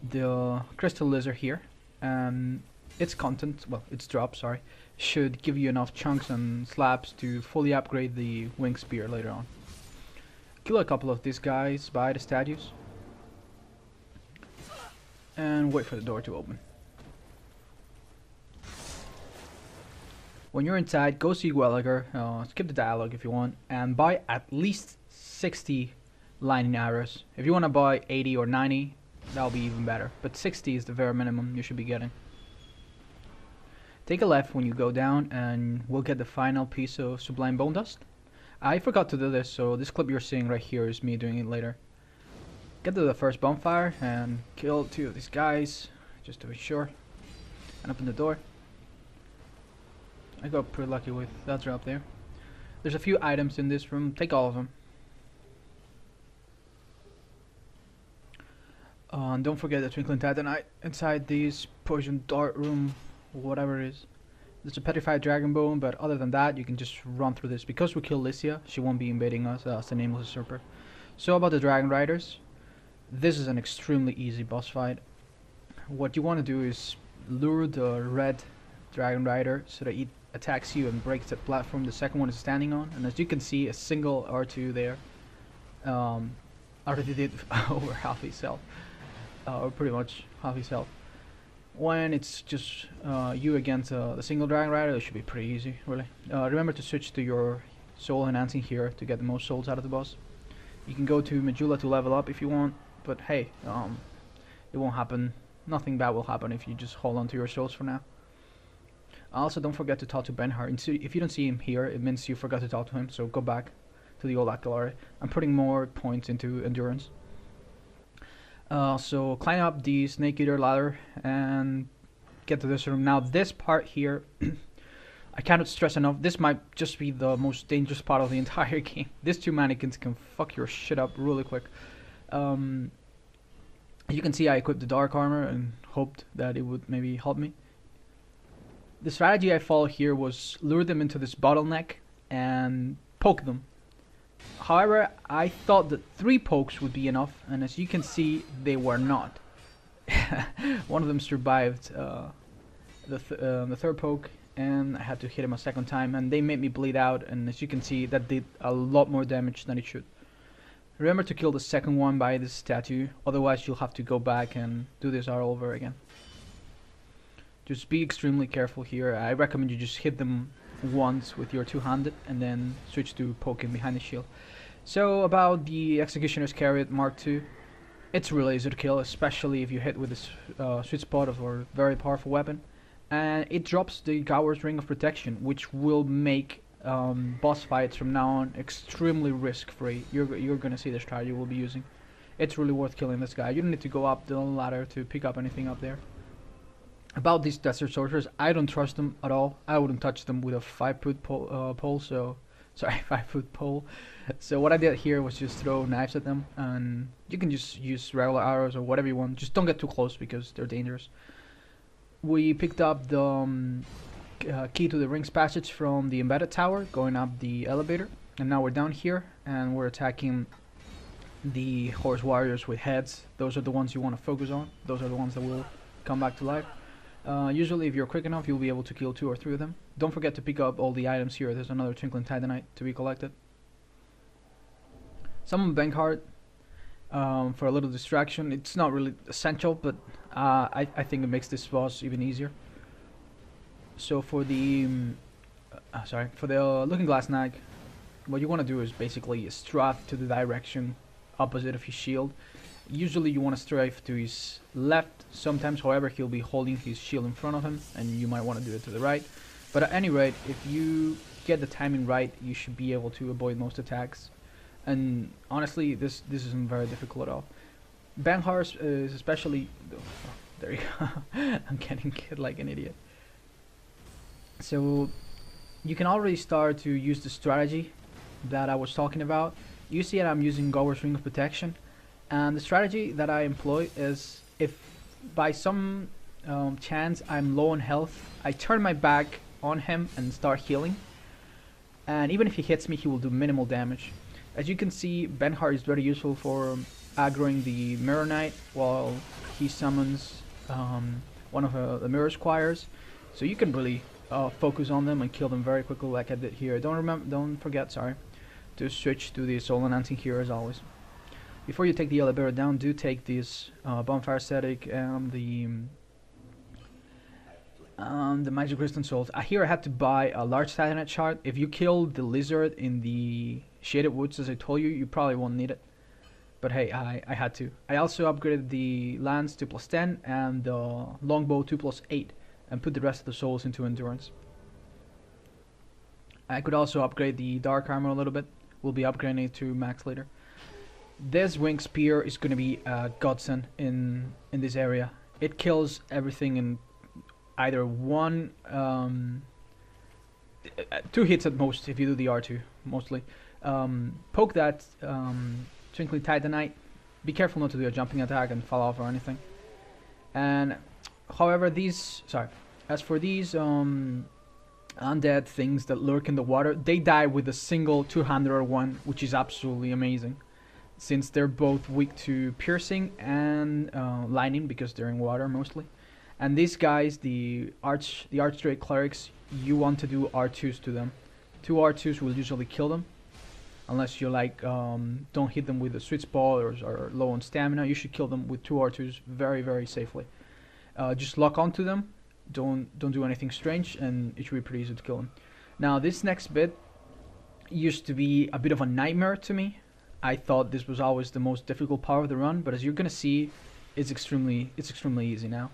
the crystal lizard here. Its content, well, its drop, sorry, should give you enough chunks and slabs to fully upgrade the wing spear later on. Kill a couple of these guys by the statues, and wait for the door to open. When you're inside, go see Gallagher, skip the dialogue if you want, and buy at least 60 lightning arrows. If you want to buy 80 or 90, that'll be even better, but 60 is the very minimum you should be getting. Take a left when you go down, and we'll get the final piece of Sublime Bone Dust. I forgot to do this, so this clip you're seeing right here is me doing it later. Get to the first bonfire and kill 2 of these guys, just to be sure, and open the door. I got pretty lucky with that drop there. There's a few items in this room, take all of them. And don't forget the Twinkling Titanite inside this poison dart room, whatever it is. There's a petrified dragon bone, but other than that, you can just run through this. Because we kill Lycia, she won't be invading us as the nameless usurper. So about the dragon riders, this is an extremely easy boss fight. What you want to do is lure the red dragon rider so that it attacks you and breaks the platform the second one is standing on. And as you can see, a single R2 there already did over half his health, or pretty much half his health. When it's just you against the single dragon rider, it should be pretty easy, really. Remember to switch to your soul enhancing here to get the most souls out of the boss. You can go to Majula to level up if you want, but hey, it won't happen. Nothing bad will happen if you just hold on to your souls for now. Also, don't forget to talk to Benhart. If you don't see him here, it means you forgot to talk to him, so go back to the old Aquilari. I'm putting more points into endurance. So climb up the Snake Eater ladder and get to this room. Now this part here, I cannot stress enough, this might just be the most dangerous part of the entire game. These 2 mannequins can fuck your shit up really quick. You can see I equipped the dark armor and hoped that it would maybe help me. The strategy I followed here was lure them into this bottleneck and poke them. However, I thought that 3 pokes would be enough, and as you can see, they were not. One of them survived the 3rd poke, and I had to hit him a 2nd time, and they made me bleed out, and as you can see, that did a lot more damage than it should. Remember to kill the 2nd one by this statue, otherwise you'll have to go back and do this all over again. Just be extremely careful here. I recommend you just hit them once with your two-handed, and then switch to poking behind the shield. So about the Executioner's Carrot Mark II, it's really easy to kill, especially if you hit with this sweet spot of a very powerful weapon. And it drops the Gower's Ring of Protection, which will make boss fights from now on extremely risk-free. You're gonna see the strategy we'll be using. It's really worth killing this guy. You don't need to go up the ladder to pick up anything up there. About these desert sorcerers, I don't trust them at all. I wouldn't touch them with a 5-foot pole. So, sorry, 5-foot pole. So what I did here was just throw knives at them, and you can just use regular arrows or whatever you want. Just don't get too close because they're dangerous. We picked up the key to the Rings Passage from the embedded tower, going up the elevator, and now we're down here and we're attacking the horse warriors with heads. Those are the ones you want to focus on. Those are the ones that will come back to life. Usually if you're quick enough, you'll be able to kill 2 or 3 of them. Don't forget to pick up all the items here. There's another Twinkling Titanite to be collected. Summon Bankheart for a little distraction. It's not really essential, but I think it makes this boss even easier. So for the Looking Glass Nag, what you want to do is basically strafe to the direction opposite of his shield. Usually you want to strafe to his left. Sometimes, however, he'll be holding his shield in front of him, and you might want to do it to the right. But at any rate, if you get the timing right, you should be able to avoid most attacks. And honestly, this isn't very difficult at all. Banghars is especially... Oh, there you go. I'm getting hit like an idiot. So you can already start to use the strategy that I was talking about. You see that I'm using Gower's Ring of Protection. And the strategy that I employ is, if by some chance I'm low on health, I turn my back on him and start healing. And even if he hits me, he will do minimal damage. As you can see, Benhart is very useful for aggroing the Mirror Knight while he summons one of the Mirror Squires. So you can really focus on them and kill them very quickly, like I did here. Don't forget, to switch to the Soul Enhancing here as always. Before you take the elevator down, do take this Bonfire Ascetic and the Magic Crystal Souls. Here I had to buy a large Titanite shard. If you kill the lizard in the Shaded Woods, as I told you, you probably won't need it. But hey, I had to. I also upgraded the Lance to +10 and the Longbow to +8, and put the rest of the souls into Endurance. I could also upgrade the Dark Armor a little bit. We'll be upgrading it to max later. This Wing Spear is going to be a godsend in this area. It kills everything in either 2 hits at most if you do the R2, mostly. Poke that Twinkling Titanite. Be careful not to do a jumping attack and fall off or anything. And however, as for these undead things that lurk in the water, they die with a single 200 one, which is absolutely amazing, since they're both weak to piercing and lightning because they're in water mostly. And these guys, the Archdrake Clerics, you want to do R2s to them. 2 R2s will usually kill them, unless you don't hit them with a sweet spot or low on stamina. You should kill them with 2 R2s very, very safely. Just lock onto them. Don't do anything strange, and it should be pretty easy to kill them. Now this next bit used to be a bit of a nightmare to me. I thought this was always the most difficult part of the run, but as you're gonna see, it's extremely easy now.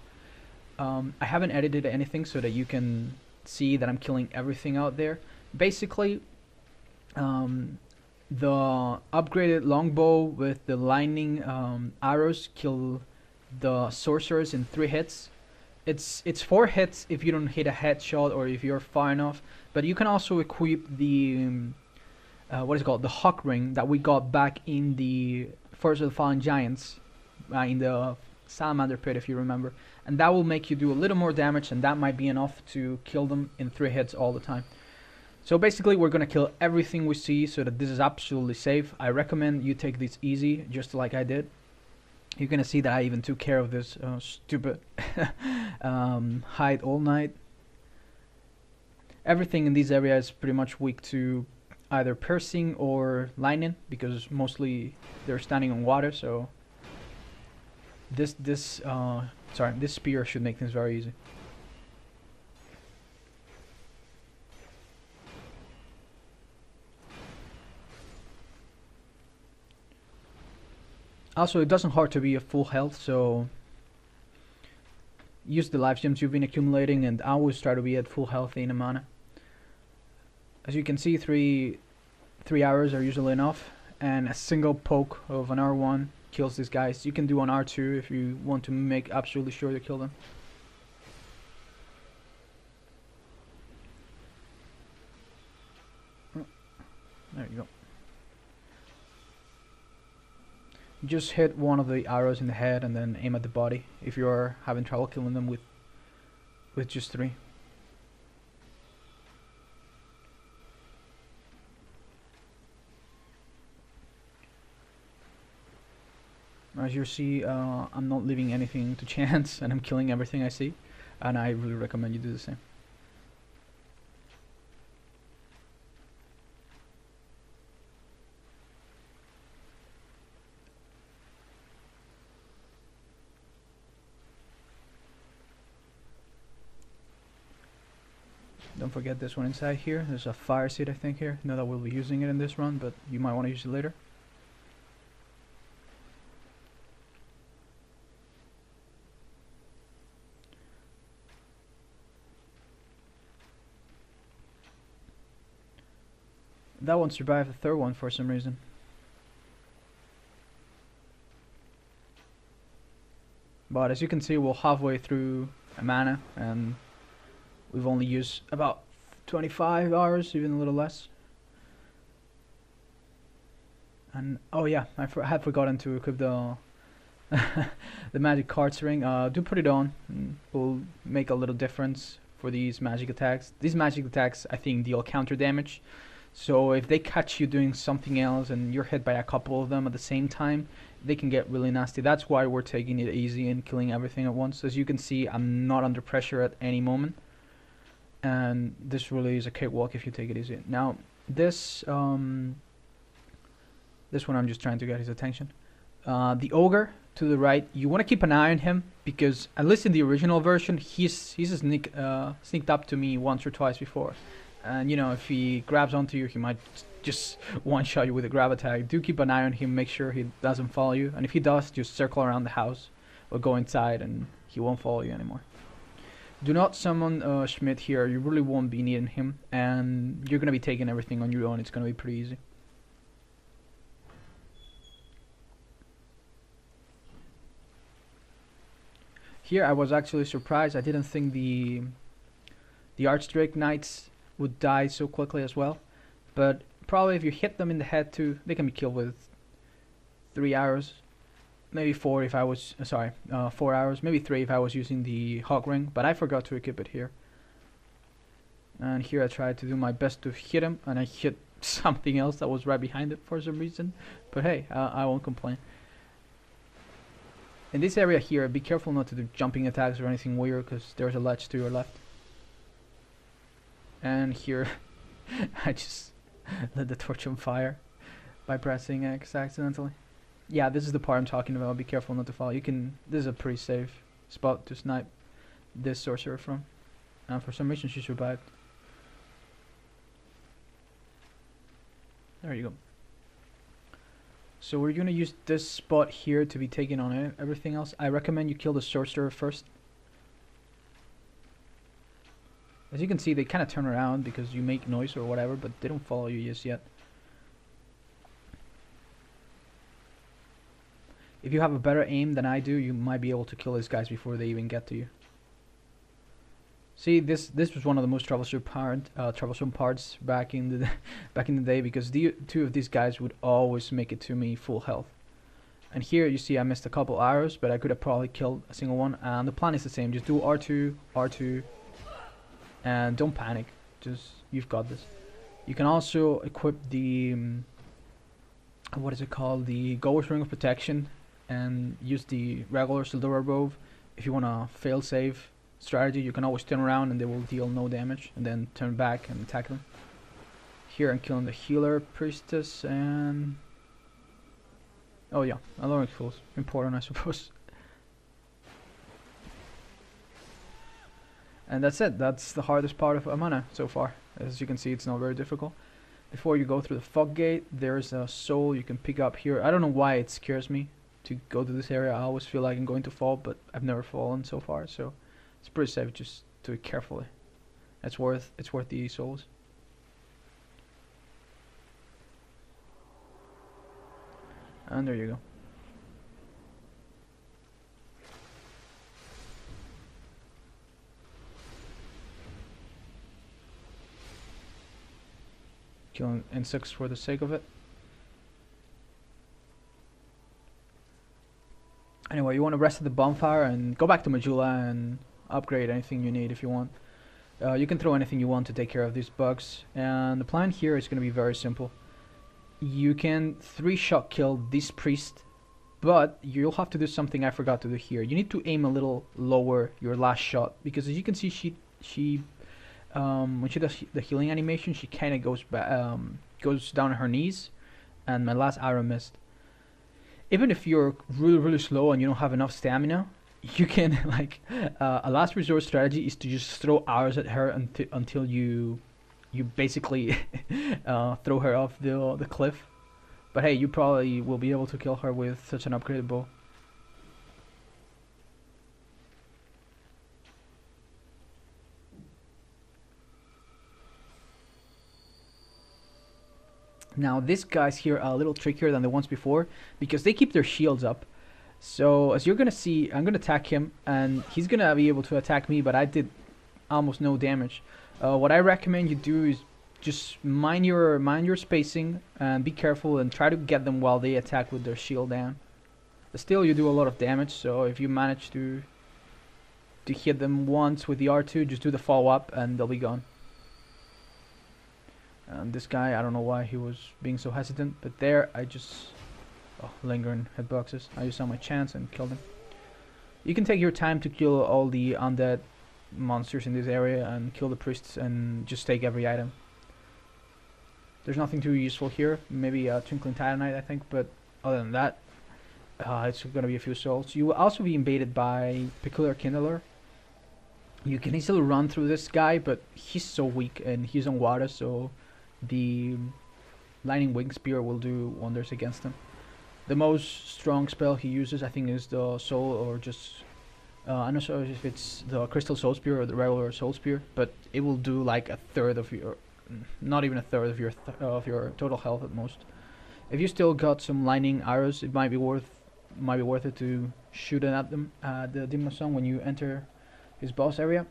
I haven't edited anything so that you can see that I'm killing everything out there. Basically, the upgraded longbow with the lightning arrows kill the sorcerers in 3 hits. It's 4 hits if you don't hit a headshot or if you're far enough. But you can also equip the the Hawk Ring that we got back in the First of the Fallen Giants, in the Salamander Pit, if you remember, and that will make you do a little more damage, and that might be enough to kill them in 3 hits all the time. So basically, we're gonna kill everything we see so that this is absolutely safe. I recommend you take this easy, just like I did. You're gonna see that I even took care of this stupid hide all night. Everything in this area is pretty much weak to either piercing or lightning, because mostly they're standing on water. So this spear should make things very easy. Also, it doesn't hurt to be at full health, so use the life gems you've been accumulating, and always try to be at full health in Amana. As you can see, three arrows are usually enough, and a single poke of an R1 kills these guys. You can do an R2 if you want to make absolutely sure to kill them. Oh, there you go. Just hit one of the arrows in the head and then aim at the body if you're having trouble killing them with just 3. As you see, I'm not leaving anything to chance, and I'm killing everything I see, and I really recommend you do the same. Don't forget this one inside here. There's a fire seed, I think, here. Not that we'll be using it in this run, but you might want to use it later. That one survived the third one for some reason. But as you can see, we're halfway through Amana, and we've only used about 25 hours, even a little less. And oh yeah, I had forgotten to equip the the magic cards ring. Do put it on. Will make a little difference for these magic attacks. These magic attacks, I think, deal counter damage. So if they catch you doing something else and you're hit by a couple of them at the same time, they can get really nasty. That's why we're taking it easy and killing everything at once. As you can see, I'm not under pressure at any moment, and this really is a cakewalk if you take it easy. Now this this one I'm just trying to get his attention. The ogre to the right, you want to keep an eye on him, because at least in the original version he's sneaked up to me once or twice before. And you know, if he grabs onto you, he might just one-shot you with a grab attack. Do keep an eye on him, make sure he doesn't follow you. And if he does, just circle around the house or go inside and he won't follow you anymore. Do not summon Schmidt here, you really won't be needing him. And you're going to be taking everything on your own, it's going to be pretty easy. Here I was actually surprised. I didn't think the Archdrake Knights would die so quickly as well, but probably if you hit them in the head too, they can be killed with 3 arrows, maybe 4 if I was 4 arrows, maybe 3 if I was using the hog ring, but I forgot to equip it here. And here I tried to do my best to hit him, and I hit something else that was right behind it for some reason, but hey, I won't complain. In this area here, be careful not to do jumping attacks or anything weird, because there's a ledge to your left. And here I just lit the torch on fire by pressing X accidentally. Yeah, this is the part I'm talking about. Be careful not to fall. This is a pretty safe spot to snipe this sorcerer from. And for some reason she survived. There you go. So we're gonna use this spot here to be taking on everything else. I recommend you kill the sorcerer first. As you can see, they kind of turn around because you make noise or whatever, but they don't follow you just yet. If you have a better aim than I do, you might be able to kill these guys before they even get to you. See, this was one of the most troublesome parts back in the day, because the 2 of these guys would always make it to me full health. And here you see I missed a couple arrows, but I could have probably killed a single one. And the plan is the same: just do R2, R2. And don't panic, just you've got this. You can also equip the what is it called, the Goer's Ring of Protection, and use the regular Sildura Bow. If you want a fail-safe strategy, you can always turn around and they will deal no damage, and then turn back and attack them. Here I'm killing the healer priestess, and oh yeah, alluring fools, important I suppose. And that's it. That's the hardest part of Amana so far. As you can see, it's not very difficult. Before you go through the fog gate, there's a soul you can pick up here. I don't know why it scares me. to go to this area. I always feel like I'm going to fall, but I've never fallen so far, so it's pretty safe. Just do it carefully. It's worth the souls. And there you go. Killing insects for the sake of it. Anyway, you want to rest at the bonfire and go back to Majula and upgrade anything you need if you want. You can throw anything you want to take care of these bugs. And the plan here is going to be very simple. You can 3-shot kill this priest, but you'll have to do something I forgot to do here. You need to aim a little lower your last shot, because as you can see, she when she does the healing animation, she kind of goes down on her knees, and my last arrow missed. Even if you're really slow and you don't have enough stamina, you can like a last resort strategy is to just throw arrows at her until you basically throw her off the cliff. But hey, you probably will be able to kill her with such an upgraded bow. Now these guys here are a little trickier than the ones before, because they keep their shields up. So as you're gonna see, I'm gonna attack him and he's gonna be able to attack me, but I did almost no damage. What I recommend you do is just mind your spacing and be careful and try to get them while they attack with their shield down. But still, you do a lot of damage, so if you manage to hit them once with the R2, just do the follow up and they'll be gone. This guy, I don't know why he was being so hesitant, but there I just lingering hitboxes. I just saw my chance and killed him. You can take your time to kill all the undead monsters in this area and kill the priests and just take every item. There's nothing too useful here, maybe a Twinkling Titanite I think, but other than that, it's gonna be a few souls. You will also be invaded by Peculiar Kindler. You can easily run through this guy, but he's so weak and he's on water, so the Lightning Wing Spear will do wonders against him. The most strong spell he uses, I think, is the Soul, or just I'm not sure if it's the Crystal Soul Spear or the regular Soul Spear, but it will do like a third of your, not even a third of your total health at most. If you still got some lightning arrows, it might be worth it to shoot at them, the Demon Song, when you enter his boss area.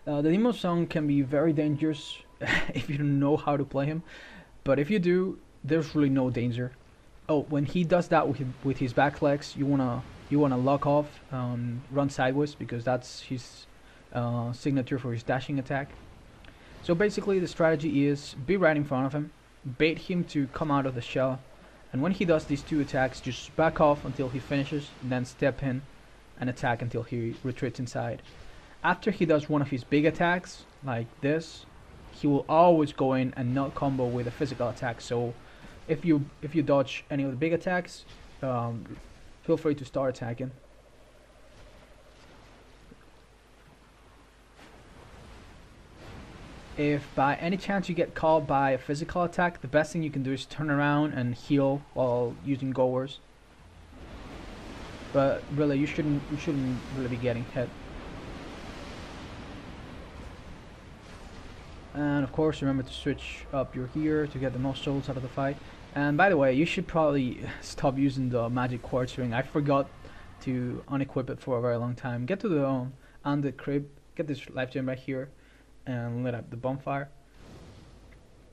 The Demon Song can be very dangerous if you don't know how to play him, but if you do, there's really no danger. Oh, when he does that with his back legs, you wanna lock off, run sideways, because that's his signature for his dashing attack. So basically, the strategy is be right in front of him, bait him to come out of the shell, and when he does these two attacks, just back off until he finishes, and then step in and attack until he retreats inside. After he does one of his big attacks, like this, he will always go in and not combo with a physical attack. So if you dodge any of the big attacks, feel free to start attacking. If by any chance you get caught by a physical attack, the best thing you can do is turn around and heal while using goers. But really, you shouldn't really be getting hit. And of course, remember to switch up your gear to get the most souls out of the fight. And by the way, you should probably stop using the magic quartz ring. I forgot to unequip it for a very long time. Get to the Undead crypt, get this life gem right here, and lit up the bonfire.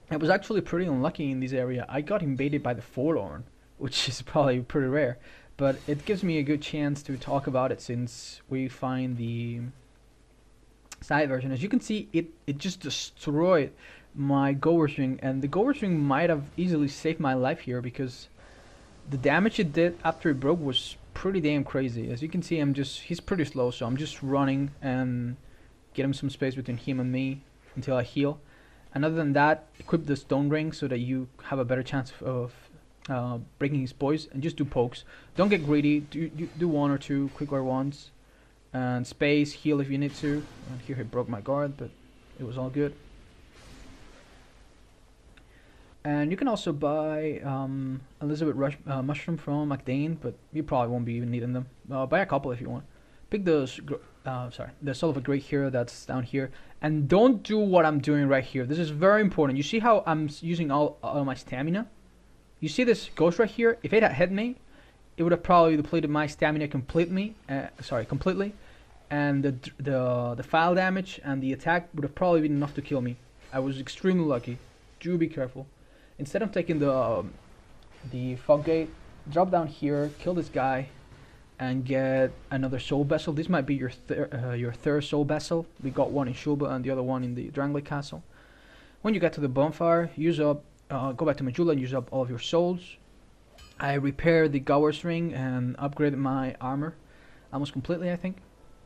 I was actually pretty unlucky in this area. I got invaded by the Forlorn, which is probably pretty rare, but it gives me a good chance to talk about it since we find the side version. As you can see, it just destroyed my Goer's ring, and the Goer's ring might have easily saved my life here, because the damage it did after it broke was pretty damn crazy. As you can see, he's pretty slow, so I'm just running and get him some space between him and me until I heal. And other than that, equip the stone ring so that you have a better chance of breaking his poise, and just do pokes. Don't get greedy, do one or two quicker ones, and space, heal if you need to. And here he broke my guard, but it was all good. And you can also buy Elizabeth mushroom from McDane, but you probably won't be even needing them. Buy a couple if you want. Pick the soul of a great hero that's down here, and don't do what I'm doing right here. This is very important. You see how I'm using all my stamina? You see this ghost right here? If it had hit me, it would have probably depleted my stamina completely. Completely, and the file damage and the attack would have probably been enough to kill me. I was extremely lucky. Do be careful. Instead of taking the fog gate, drop down here, kill this guy, and get another soul vessel. This might be your third soul vessel. We got one in Shulba and the other one in the Drangleic Castle. When you get to the bonfire, go back to Majula and use up all of your souls. I repaired the Gower's ring and upgraded my armor almost completely, I think,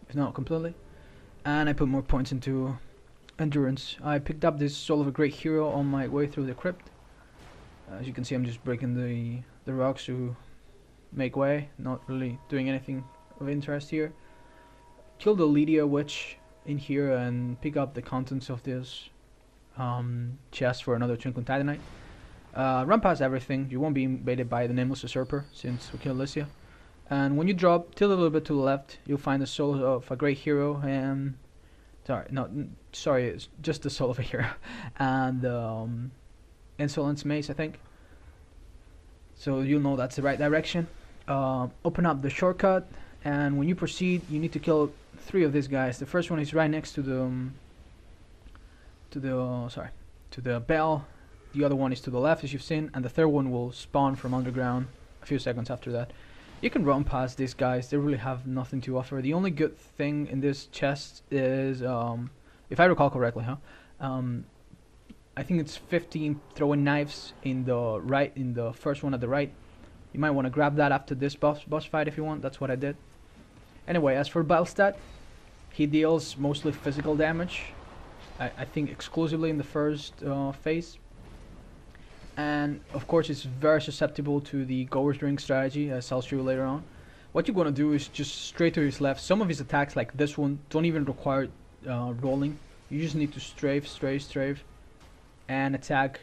if not completely. And I put more points into endurance. I picked up this soul of a great hero on my way through the crypt. As you can see, I'm just breaking the rocks to make way, not really doing anything of interest here. Kill the Lydia witch in here and pick up the contents of this chest for another Twinkling Titanite. Run past everything. You won't be invaded by the Nameless Usurper since we killed Lycia. And when you drop, tilt a little bit to the left, you'll find the soul of a great hero and it's just the soul of a hero and Insolence Mace, I think. So you'll know that's the right direction. Open up the shortcut, and when you proceed, you need to kill 3 of these guys. The first one is right next to the bell. The other one is to the left, as you've seen, and the third one will spawn from underground a few seconds after that. You can run past these guys. They really have nothing to offer. The only good thing in this chest is, if I recall correctly, I think it's 15 throwing knives in the first one at the right. You might want to grab that after this boss fight if you want. That's what I did. Anyway, as for Balstat, he deals mostly physical damage. I think exclusively in the first phase. And of course it's very susceptible to the Goer's Ring strategy, as I'll show you later on. What you're going to do is just straight to his left. Some of his attacks, like this one, don't even require rolling. You just need to strafe, and attack,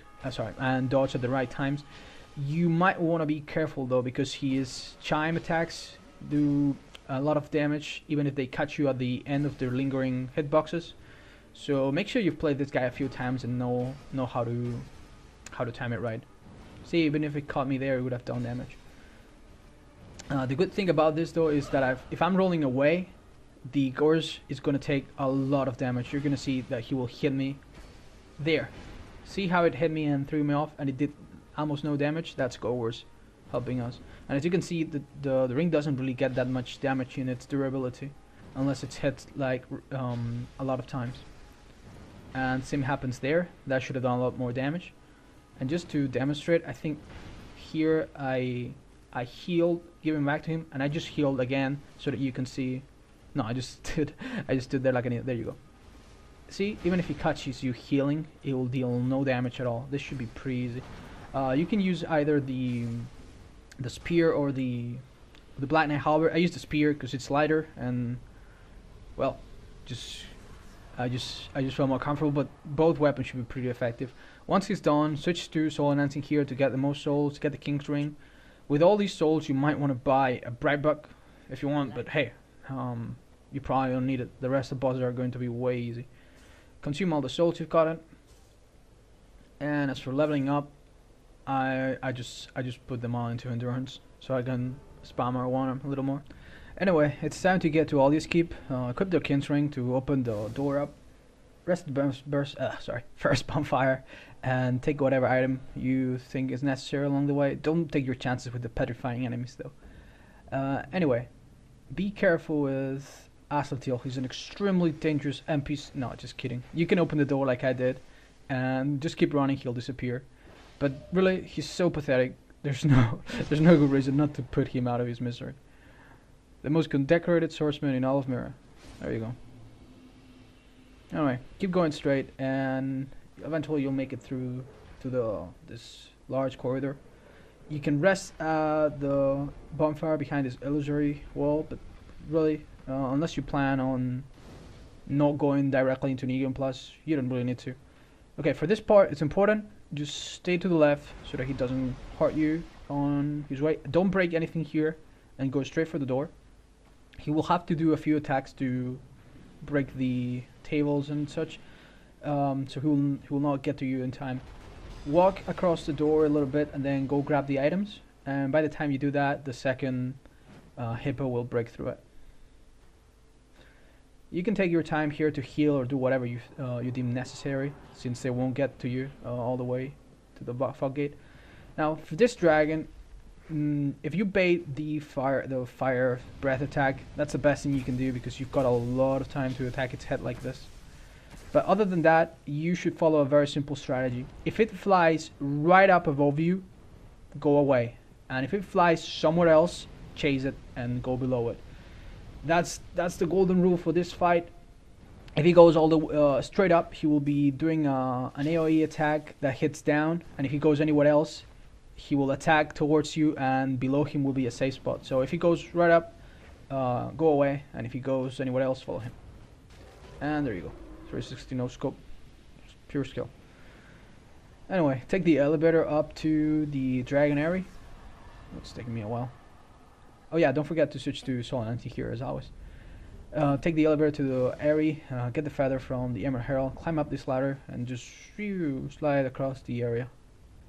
and dodge at the right times. You might want to be careful though, because his chime attacks do a lot of damage, even if they catch you at the end of their lingering hitboxes. So make sure you've played this guy a few times and know how to time it right. See, even if it caught me there, it would have done damage. The good thing about this though is that if I'm rolling away, the Gorge is going to take a lot of damage. You're going to see that he will hit me there. See how it hit me and threw me off, and it did almost no damage? That's Gorge helping us. And as you can see, the ring doesn't really get that much damage in its durability unless it's hit like a lot of times. And same happens there. That should have done a lot more damage. And just to demonstrate, I think here I healed, giving back to him, and I just healed again so that you can see. No, I just stood there like an idiot. There you go. See, even if he catches you healing, it will deal no damage at all. This should be pretty easy. You can use either the spear or the Black Knight Halberd. I use the spear because it's lighter and, well, I just feel more comfortable. But both weapons should be pretty effective. Once he's done, switch to soul enhancing here to get the most souls, get the King's Ring. With all these souls, you might want to buy a Brightbuck if you want, but hey, you probably don't need it. The rest of the bosses are going to be way easy. Consume all the souls you've gotten. And as for leveling up, I just put them all into endurance so I can spam R1 a little more. Anyway, it's time to get to Aldi's Keep. Equip the King's Ring to open the door up. Rest the first bonfire, and take whatever item you think is necessary along the way. Don't take your chances with the petrifying enemies though. Anyway, be careful with Ascetics. He's an extremely dangerous NPC. No, just kidding. You can open the door like I did, and just keep running. He'll disappear. But really, he's so pathetic. There's no good reason not to put him out of his misery. The most decorated swordsman in all of Mirror. There you go. Anyway, keep going straight, and eventually you'll make it through to this large corridor. You can rest at the bonfire behind this illusory wall, but really, unless you plan on not going directly into Negan Plus, you don't really need to. Okay, for this part, it's important. just stay to the left so that he doesn't hurt you on his way. Don't break anything here and go straight for the door. He will have to do a few attacks to break the tables and such, so he will not get to you in time. Walk across the door a little bit and then go grab the items, and by the time you do that, the second hippo will break through it. You can take your time here to heal or do whatever you deem necessary, since they won't get to you all the way to the fog gate. Now, for this dragon, if you bait the fire breath attack, that's the best thing you can do because you've got a lot of time to attack its head like this. But other than that, you should follow a very simple strategy. If it flies right up above you, go away, and if it flies somewhere else, chase it and go below it. That's the golden rule for this fight. If he goes all the straight up, he will be doing an AoE attack that hits down, and if he goes anywhere else, he will attack towards you, and below him will be a safe spot. So if he goes right up, go away, and if he goes anywhere else, follow him. And there you go. 360 no scope, pure skill. Anyway, take the elevator up to the dragon area. It's taking me a while. Oh yeah, don't forget to switch to Soul and Anti here as always. Take the elevator to the area, get the feather from the Emerald Herald, climb up this ladder, and just slide across the area.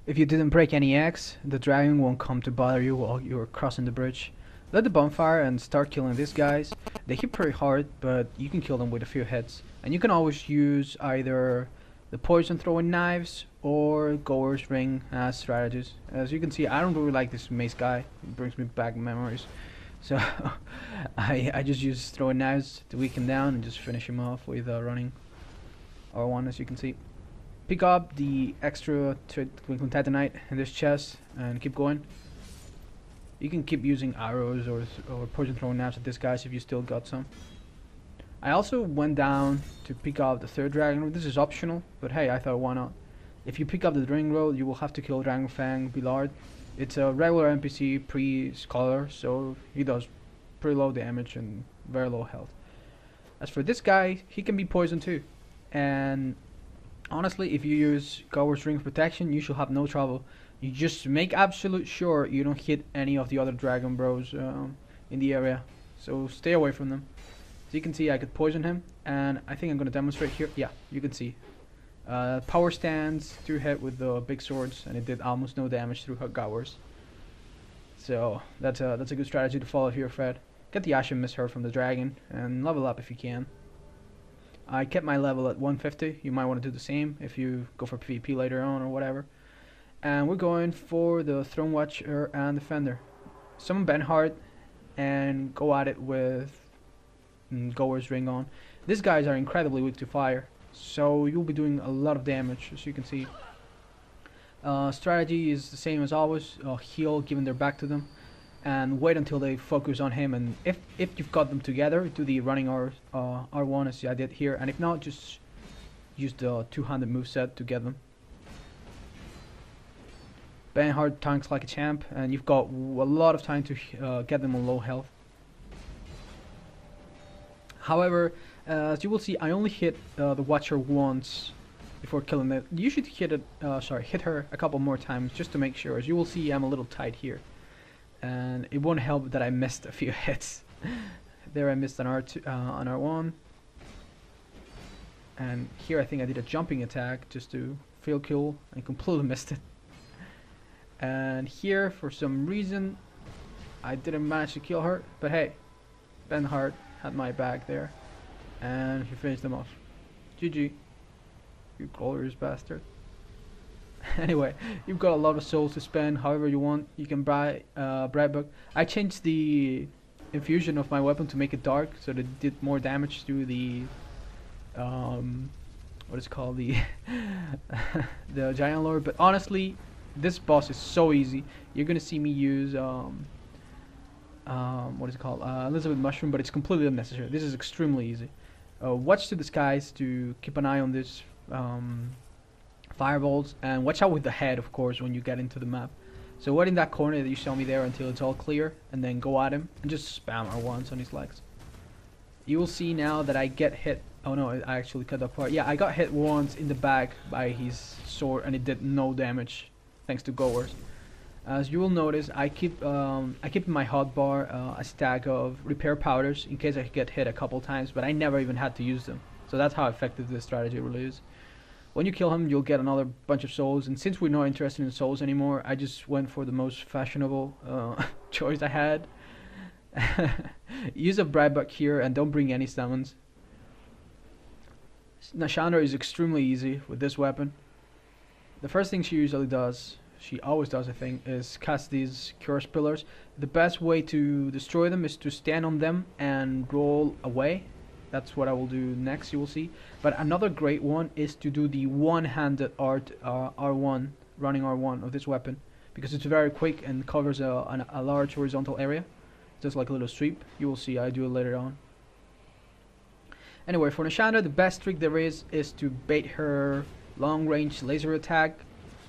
If you didn't break any eggs, the dragon won't come to bother you while you're crossing the bridge. Let the bonfire and start killing these guys. They hit pretty hard, but you can kill them with a few hits. And you can always use either the poison throwing knives or Goer's ring as strategies. As you can see, I don't really like this mace guy. It brings me back memories. So I just use throwing knives to weaken him down and just finish him off with running R1, as you can see. Pick up the extra Twinkling Titanite in this chest and keep going. You can keep using arrows or poison throwing knives at this guys if you still got some. I also went down to pick up the third dragon. This is optional, but hey, I thought why not. If you pick up the Ring Road, you will have to kill Dragonfang Billard. It's a regular NPC pre-scholar, so he does pretty low damage and very low health. As for this guy, he can be poisoned too. And honestly, if you use Goer's Ring Protection, you should have no trouble. You just make absolute sure you don't hit any of the other dragon bros in the area. So stay away from them. As you can see, I could poison him, and I think I'm going to demonstrate here. Yeah, you can see. Power stands, 2 hit with the big swords, and it did almost no damage through her Goers. So that's a good strategy to follow here, Fred. Get the Ashen Misthurt from the dragon, and level up if you can. I kept my level at 150. You might want to do the same if you go for PvP later on or whatever. And we're going for the Throne Watcher and Defender. Summon Benhart and go at it with Goer's Ring on. These guys are incredibly weak to fire, so you'll be doing a lot of damage, as you can see. Strategy is the same as always. Heal, giving their back to them, and wait until they focus on him. And if you've got them together, do the running R1 as I did here, and if not, just use the two-handed moveset to get them. Benhart tanks like a champ, and you've got a lot of time to get them on low health. However, as you will see, I only hit the Watcher once before killing it. You should hit her a couple more times just to make sure. As you will see, I'm a little tight here, and it won't help that I missed a few hits. There I missed an R2 on R1, and here I think I did a jumping attack just to feel cool and completely missed it. And here, for some reason, I didn't manage to kill her, but hey, Benhart had my back there, and he finished them off. GG, you glorious bastard. Anyway, you've got a lot of souls to spend however you want. You can buy Brightbook. I changed the infusion of my weapon to make it dark, so that it did more damage to the what is it called, the the Giant Lord. But honestly, this boss is so easy. You're gonna see me use what is it called, Elizabeth Mushroom, but it's completely unnecessary. This is extremely easy. Watch to the skies to keep an eye on this fireballs, and watch out with the head, of course, when you get into the map. So wait in that corner that you saw me there until it's all clear, and then go at him and just spam R1s on his legs. you will see now that I get hit. Oh no, I actually cut that part. Yeah, I got hit once in the back by his sword, and it did no damage, thanks to goers. As you will notice, I keep in my hotbar a stack of repair powders in case I get hit a couple times, but I never even had to use them. So that's how effective this strategy really is. When you kill him, you'll get another bunch of souls, and since we're not interested in souls anymore, I just went for the most fashionable choice I had. Use a Bribbuck here, and don't bring any summons. Nashandra is extremely easy with this weapon. The first thing she usually does, she always does I think, is cast these Curse Pillars. The best way to destroy them is to stand on them and roll away. That's what I will do next, you will see. But another great one is to do the one-handed R1, running R1 of this weapon, because it's very quick and covers a large horizontal area, just like a little sweep. You will see I do it later on. Anyway, for Nashandra, the best trick there is to bait her long-range laser attack,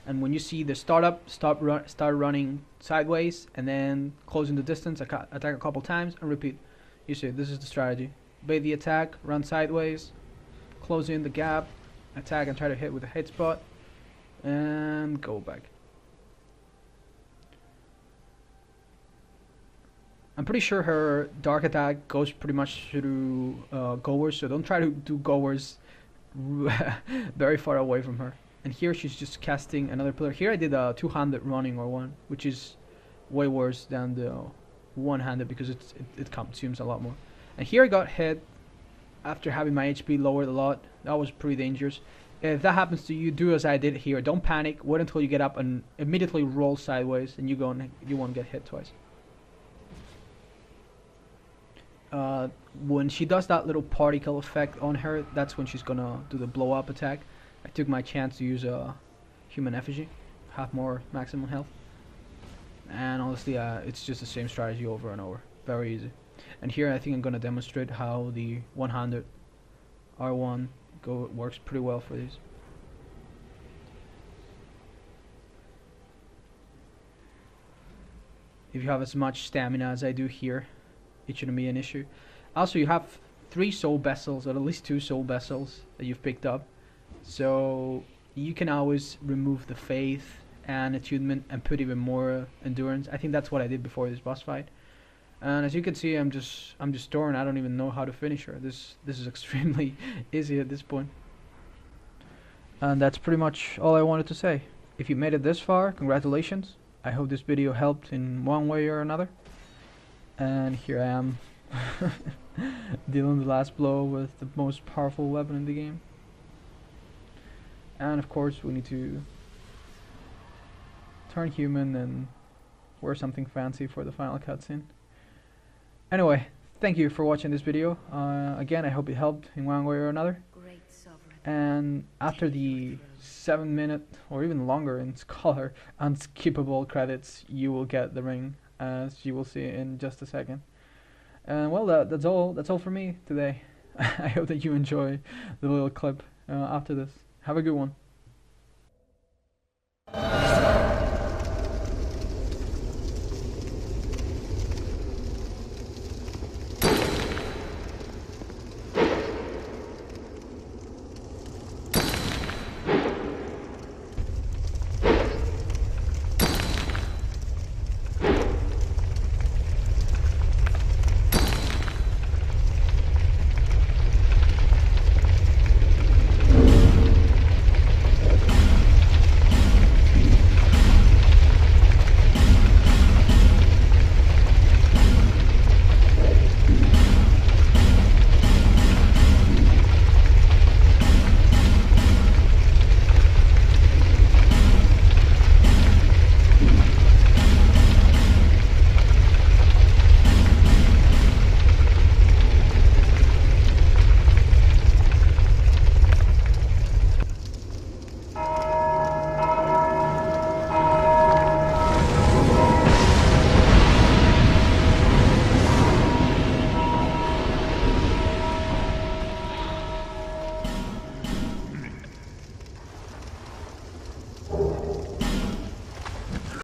and when you see the start running sideways, and then closing the distance, attack a couple times, and repeat. You see, this is the strategy. Bait the attack, run sideways, close in the gap, attack and try to hit with a hit spot, and go back. I'm pretty sure her dark attack goes pretty much through goers, so don't try to do goers very far away from her. And here she's just casting another pillar. Here I did a two-handed running or one, which is way worse than the one-handed because it consumes a lot more. And here I got hit after having my HP lowered a lot. That was pretty dangerous. If that happens to you, do as I did here. Don't panic. Wait until you get up and immediately roll sideways, and you won't get hit twice. When she does that little particle effect on her, that's when she's gonna do the blow up attack. I took my chance to use a human effigy, have more maximum health, and honestly, it's just the same strategy over and over. Very easy. And here I think I'm gonna demonstrate how the one-handed R1 works pretty well for these. If you have as much stamina as I do here, it shouldn't be an issue. Also, you have 3 soul vessels, or at least 2 soul vessels that you've picked up, so you can always remove the faith and attunement and put even more endurance. I think that's what I did before this boss fight. And as you can see, I'm just torn. I don't even know how to finish her. This is extremely easy at this point. And that's pretty much all I wanted to say. If you made it this far, congratulations. I hope this video helped in one way or another. And here I am dealing the last blow with the most powerful weapon in the game. And of course we need to turn human and wear something fancy for the final cutscene. Anyway, thank you for watching this video. Again, I hope it helped in one way or another. And after the 7-minute or even longer in Scholar unskippable credits, you will get the ring, as you will see in just a second. And well, that's all for me today. I hope that you enjoy the little clip after this. Have a good one.